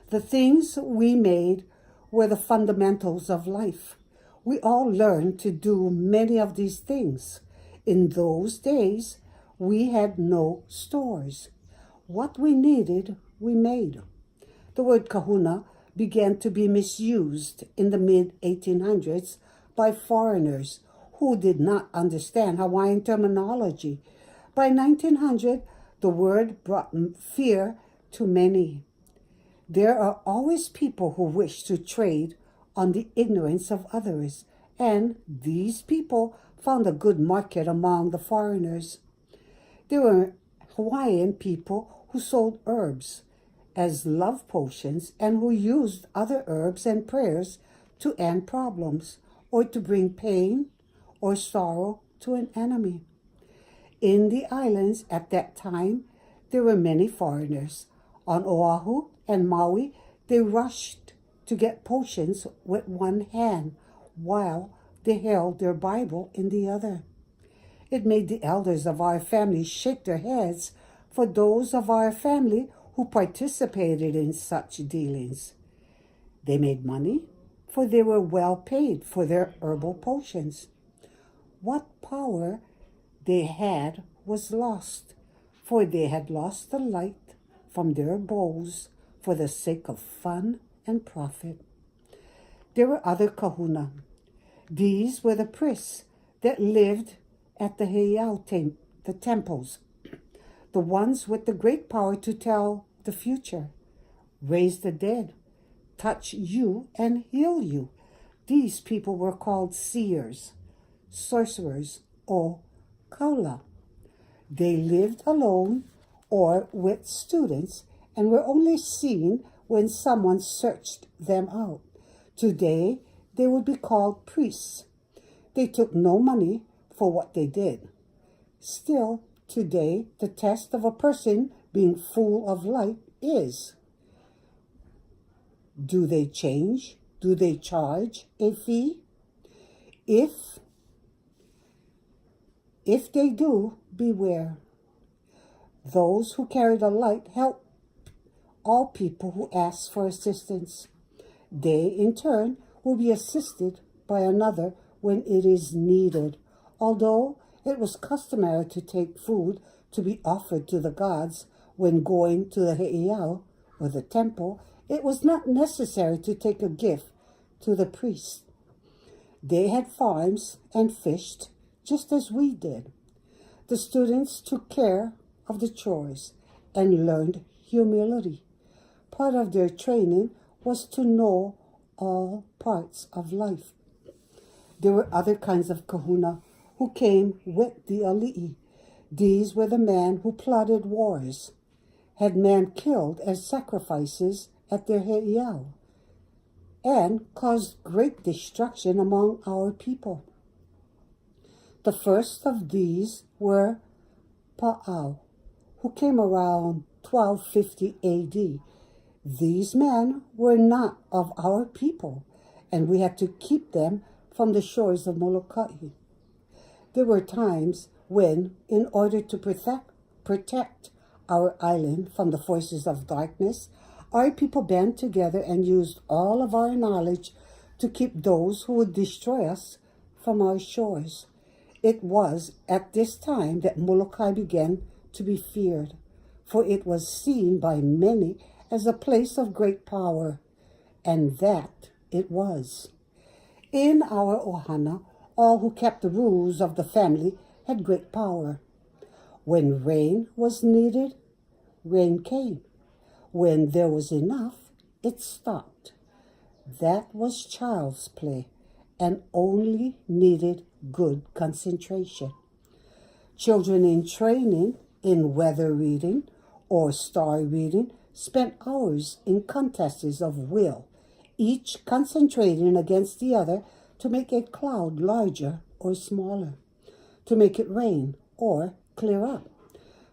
The things we made were the fundamentals of life. We all learned to do many of these things. In those days, we had no stores. What we needed, we made. The word kahuna began to be misused in the mid-1800s by foreigners who did not understand Hawaiian terminology. By 1900, the word brought fear to many. There are always people who wish to trade on the ignorance of others, and these people found a good market among the foreigners. There were Hawaiian people who sold herbs as love potions and who used other herbs and prayers to end problems or to bring pain or sorrow to an enemy. In the islands at that time, there were many foreigners. On Oahu and Maui, they rushed to get potions with one hand while they held their Bible in the other. It made the elders of our family shake their heads for those of our family who participated in such dealings. They made money, for they were well paid for their herbal potions. What power they had was lost, for they had lost the light from their bowls for the sake of fun and profit. There were other kahuna. These were the priests that lived at the heiau, the temples, the ones with the great power to tell the future, raise the dead, touch you and heal you. These people were called seers, sorcerers, or kaula. They lived alone or with students and were only seen when someone searched them out. Today, they would be called priests. They took no money for what they did. Still, today, the test of a person being full of light is, do they change? Do they charge a fee? If they do, beware. Those who carry the light help all people who ask for assistance. They, in turn, will be assisted by another when it is needed. Although it was customary to take food to be offered to the gods when going to the heiau, or the temple, it was not necessary to take a gift to the priest. They had farms and fished just as we did. The students took care of the chores and learned humility. Part of their training was to know all parts of life. There were other kinds of kahuna who came with the ali'i. These were the men who plotted wars, had men killed as sacrifices at their heiau, and caused great destruction among our people. The first of these were Pa'au, who came around 1250 A.D. These men were not of our people, and we had to keep them from the shores of Molokai. There were times when, in order to protect our island from the forces of darkness, our people band together and used all of our knowledge to keep those who would destroy us from our shores. It was at this time that Molokai began to be feared, for it was seen by many as a place of great power, and that it was. In our ohana, all who kept the rules of the family had great power. When rain was needed, rain came. When there was enough, it stopped. That was child's play and only needed good concentration. Children in training in weather reading or star reading spent hours in contests of will, each concentrating against the other to make a cloud larger or smaller, to make it rain or clear up.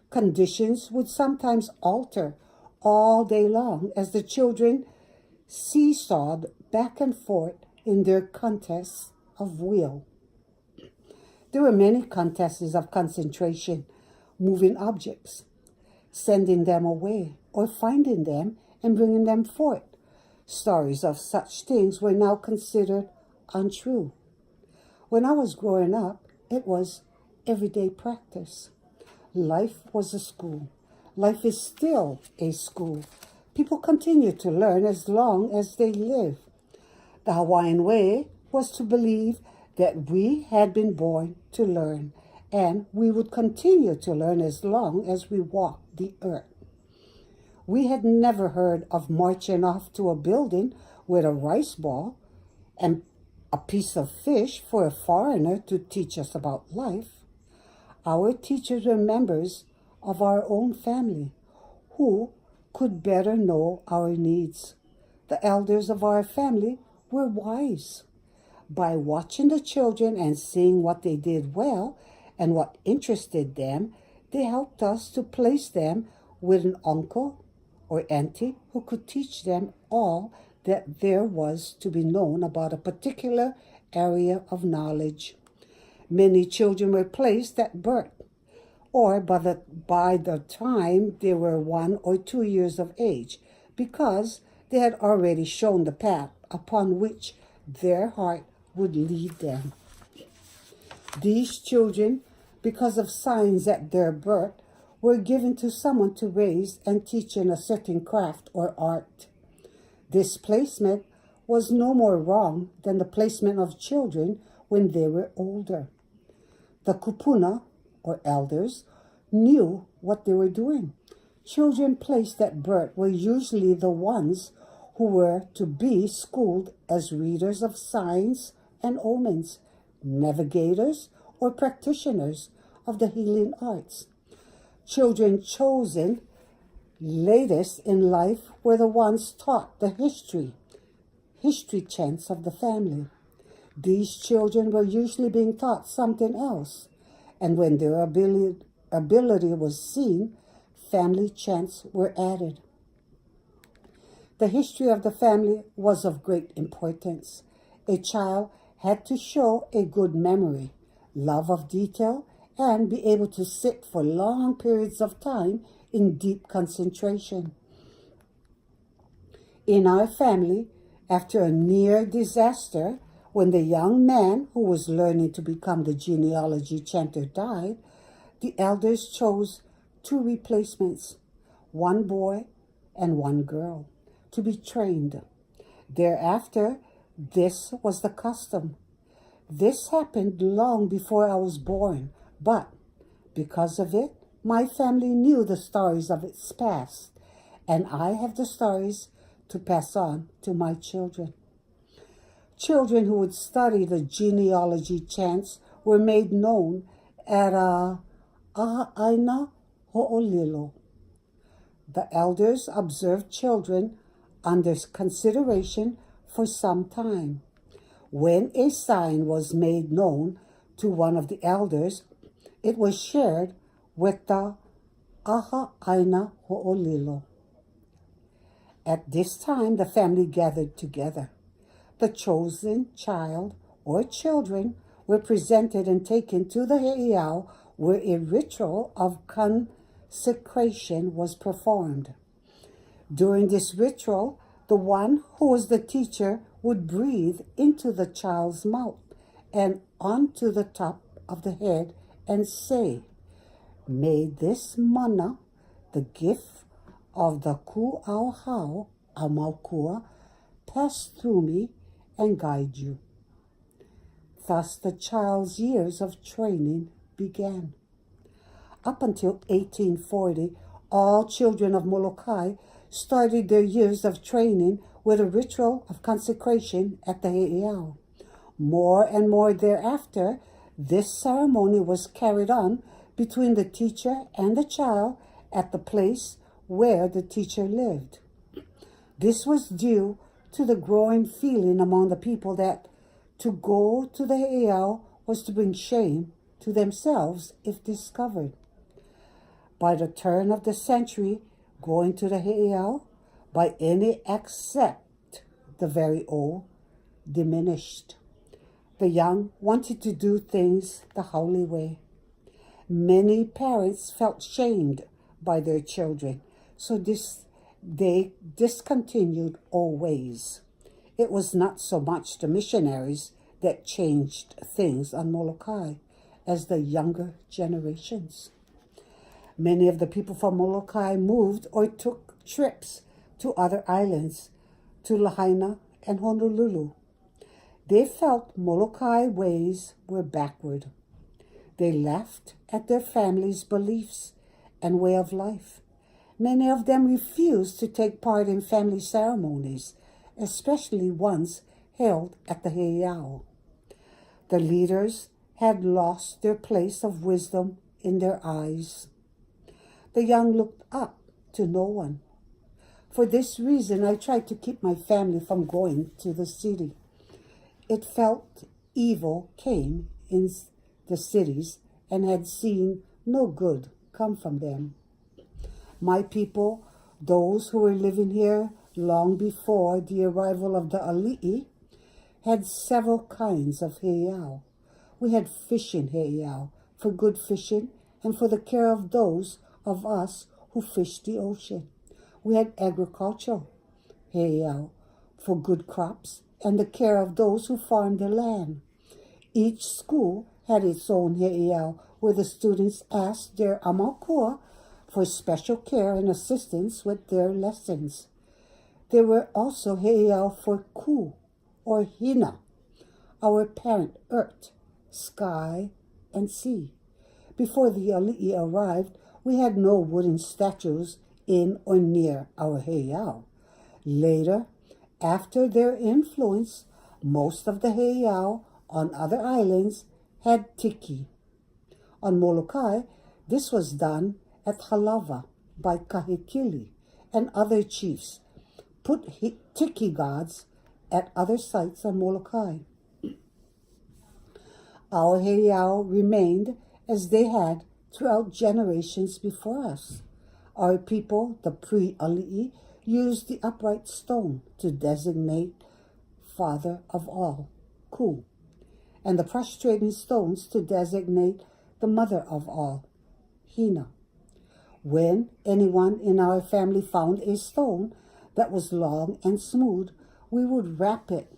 Conditions would sometimes alter all day long as the children seesawed back and forth in their contests of will. There were many contests of concentration, moving objects, sending them away, or finding them and bringing them forth. Stories of such things were now considered untrue. When I was growing up, it was everyday practice. Life was a school. Life is still a school. People continue to learn as long as they live. The Hawaiian way was to believe that we had been born to learn, and we would continue to learn as long as we walked the earth. We had never heard of marching off to a building with a rice ball and a piece of fish for a foreigner to teach us about life. Our teachers were members of our own family who could better know our needs. The elders of our family were wise. By watching the children and seeing what they did well and what interested them, they helped us to place them with an uncle or auntie who could teach them all that there was to be known about a particular area of knowledge. Many children were placed at birth, or by the time they were 1 or 2 years of age, because they had already shown the path upon which their heart would lead them. These children, because of signs at their birth, were given to someone to raise and teach in a certain craft or art. This placement was no more wrong than the placement of children when they were older. The kupuna, or elders, knew what they were doing. Children placed at birth were usually the ones who were to be schooled as readers of signs and omens, navigators, or practitioners of the healing arts. Children chosen latest in life were the ones taught the history chants of the family. These children were usually being taught something else, and when their ability was seen, family chants were added. The history of the family was of great importance. A child had to show a good memory, love of detail, and be able to sit for long periods of time in deep concentration. In our family, after a near disaster, when the young man who was learning to become the genealogy chanter died, the elders chose 2 replacements, 1 boy and 1 girl, to be trained. Thereafter, this was the custom. This happened long before I was born, but because of it, my family knew the stories of its past, and I have the stories to pass on to my children. Children who would study the genealogy chants were made known at Aha'aina Ho'olilo. The elders observed children under consideration for some time. When a sign was made known to one of the elders, it was shared with the Aha'aina Ho'olilo. At this time, the family gathered together. The chosen child or children were presented and taken to the heiau, where a ritual of consecration was performed. During this ritual, the one who was the teacher would breathe into the child's mouth and onto the top of the head and say, "May this mana, the gift of the ku au hau, amaukua, pass through me and guide you." Thus the child's years of training began. Up until 1840, all children of Molokai started their years of training with a ritual of consecration at the heiau. More and more thereafter, this ceremony was carried on between the teacher and the child at the place where the teacher lived. This was due to the growing feeling among the people that to go to the heiau was to bring shame to themselves if discovered. By the turn of the century, going to the heiau by any except the very old diminished. The young wanted to do things the holy way. Many parents felt shamed by their children, so they discontinued all ways. It was not so much the missionaries that changed things on Molokai as the younger generations. Many of the people from Molokai moved or took trips to other islands, to Lahaina and Honolulu. They felt Molokai ways were backward. They laughed at their families' beliefs and way of life. Many of them refused to take part in family ceremonies, especially ones held at the heiau. The leaders had lost their place of wisdom in their eyes. The young looked up to no one. For this reason, I tried to keep my family from going to the city. It felt evil came in the cities and had seen no good come from them. My people, those who were living here long before the arrival of the ali'i, had several kinds of heiau. We had fishing heiau for good fishing and for the care of those of us who fished the ocean. We had agricultural heiau for good crops and the care of those who farmed the land. Each school had its own heiau where the students asked their amaukua for special care and assistance with their lessons. There were also heiau for ku or hina, our parent earth, sky, and sea. Before the ali'i arrived, we had no wooden statues in or near our heiau. Later, after their influence, most of the heiau on other islands had tiki. On Molokai, this was done at Halawa by Kahekili and other chiefs, put tiki gods at other sites on Molokai. Our heiau remained as they had throughout generations before us. Our people, the pre-ali'i, used the upright stone to designate Father of all, Ku, and the prostrating stones to designate the Mother of all, Hina. When anyone in our family found a stone that was long and smooth, we would wrap it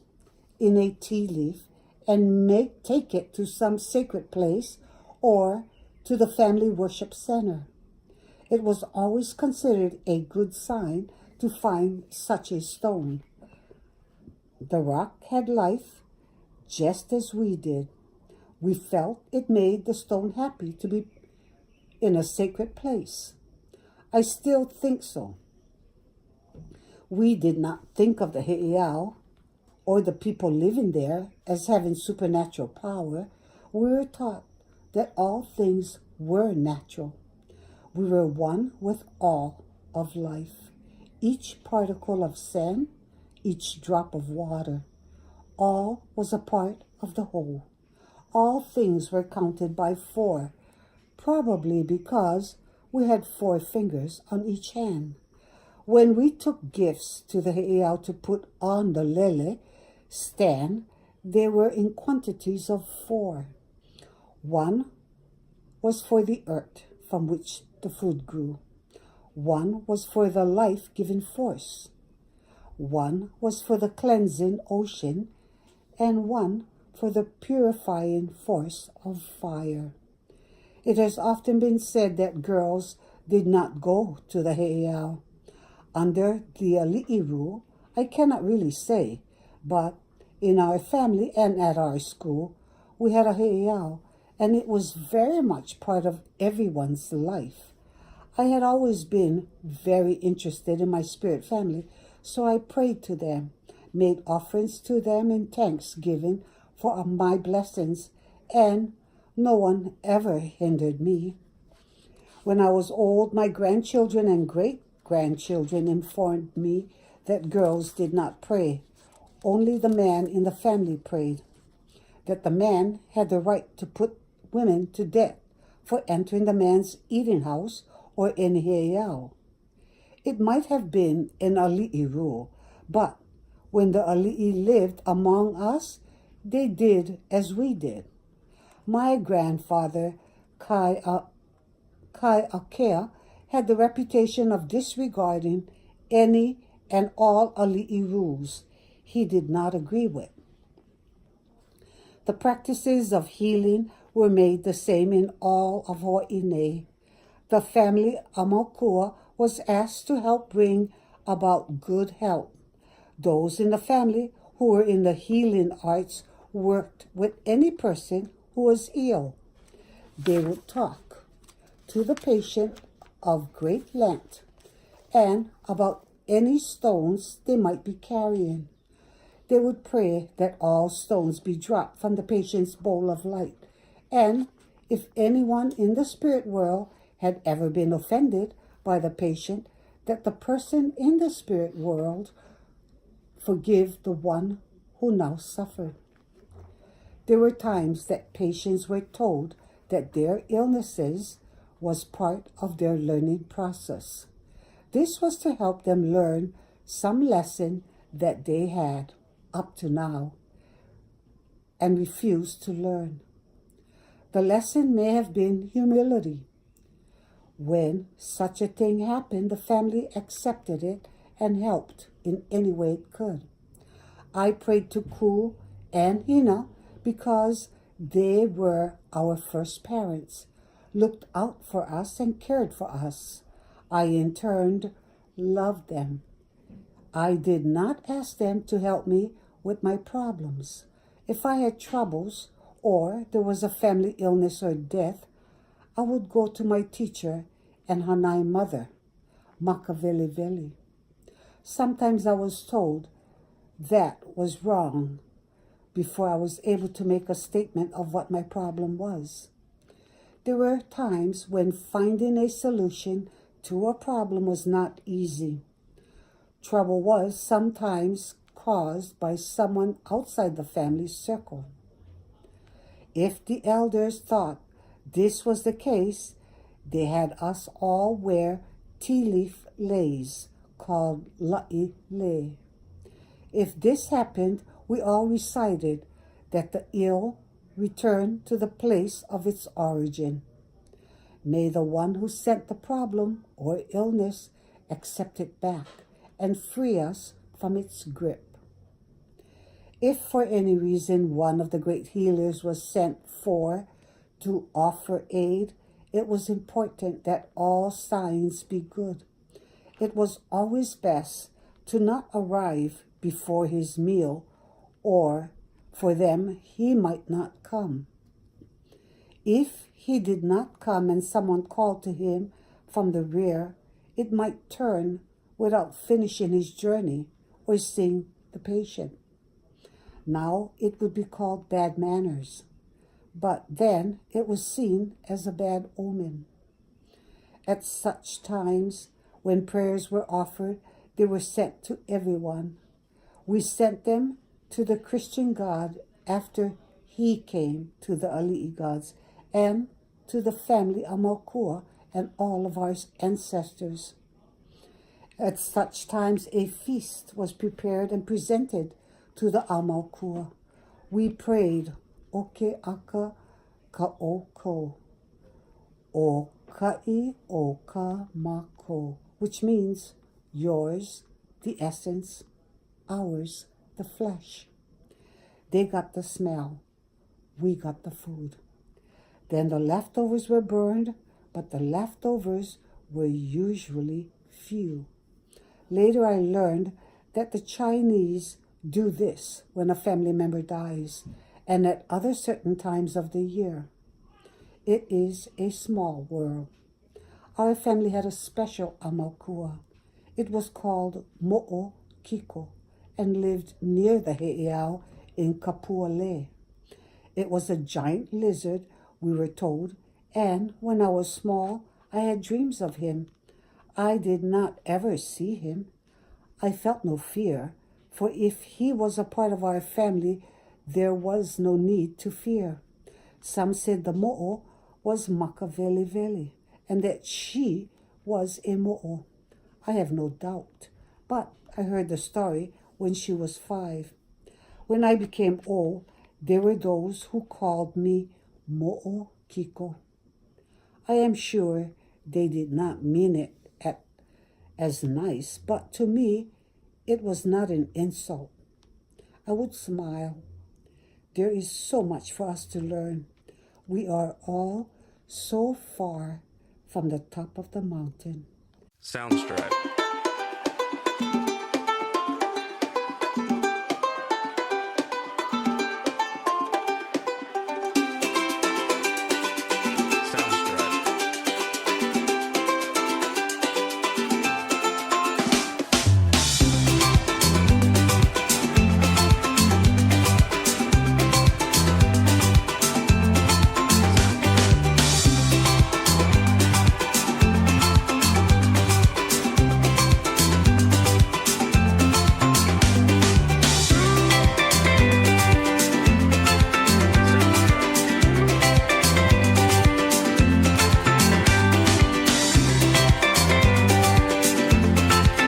in a tea leaf and take it to some sacred place or to the family worship center. It was always considered a good sign to find such a stone. The rock had life just as we did. We felt it made the stone happy to be in a sacred place. I still think so. We did not think of the heiau or the people living there as having supernatural power. We were taught that all things were natural. We were one with all of life. Each particle of sand, each drop of water, all was a part of the whole. All things were counted by 4, probably because we had 4 fingers on each hand. When we took gifts to the heiau to put on the lele stand, they were in quantities of 4. 1 was for the earth from which the food grew. 1 was for the life-giving force. 1 was for the cleansing ocean, and 1 for the purifying force of fire. It has often been said that girls did not go to the heiau. Under the ali'i rule, I cannot really say, but in our family and at our school, we had a heiau, and it was very much part of everyone's life. I had always been very interested in my spirit family, so I prayed to them, made offerings to them in thanksgiving for my blessings, and no one ever hindered me. When I was old, my grandchildren and great-grandchildren informed me that girls did not pray. Only the man in the family prayed. That the man had the right to put women to death for entering the man's eating house or in heiau. It might have been an ali'i rule, but when the ali'i lived among us, they did as we did. My grandfather, Kai Akea, had the reputation of disregarding any and all ali'i rules he did not agree with. The practices of healing were made the same in all of Hawaii. The family Amakua was asked to help bring about good health. Those in the family who were in the healing arts worked with any person who was ill. They would talk to the patient of great length and about any stones they might be carrying. They would pray that all stones be dropped from the patient's bowl of light, and if anyone in the spirit world had ever been offended by the patient, that the person in the spirit world forgive the one who now suffered. There were times that patients were told that their illnesses was part of their learning process. This was to help them learn some lesson that they had up to now and refused to learn. The lesson may have been humility. When such a thing happened, the family accepted it and helped in any way it could. I prayed to Ku and Hina because they were our first parents, looked out for us and cared for us. I in turn loved them. I did not ask them to help me with my problems. If I had troubles or there was a family illness or death, I would go to my teacher and Hanai mother, Makaveli. Sometimes I was told that was wrong before I was able to make a statement of what my problem was. There were times when finding a solution to a problem was not easy. Trouble was sometimes caused by someone outside the family circle. If the elders thought this was the case, they had us all wear tea leaf leis called la'i lei. If this happened, we all recited that the ill return to the place of its origin. May the one who sent the problem or illness accept it back and free us from its grip. If for any reason one of the great healers was sent for to offer aid, it was important that all signs be good. It was always best to not arrive before his meal, or for them he might not come. If he did not come and someone called to him from the rear, it might turn without finishing his journey or seeing the patient. Now it would be called bad manners, but then it was seen as a bad omen. At such times, when prayers were offered, they were sent to everyone. We sent them to the Christian God after he came to the ali'i gods, and to the family Amakua and all of our ancestors. At such times, a feast was prepared and presented to the Amakua. We prayed, Oke aka ka oko, o kai o ka mako, which means yours, the essence, ours, the flesh. They got the smell. We got the food. Then the leftovers were burned, but the leftovers were usually few. Later I learned that the Chinese do this when a family member dies and at other certain times of the year. It is a small world. Our family had a special aumakua. It was called Mo'o Kiko and lived near the heiau in Kapuale. It was a giant lizard, we were told, and when I was small, I had dreams of him. I did not ever see him. I felt no fear, for if he was a part of our family, there was no need to fear. Some said the mo'o was Makaveli, and that she was a mo'o. I have no doubt, but I heard the story when she was 5. When I became old, there were those who called me Mo'o Kiko. I am sure they did not mean it as nice, but to me, it was not an insult. I would smile. There is so much for us to learn. We are all so far from the top of the mountain. Soundstripe.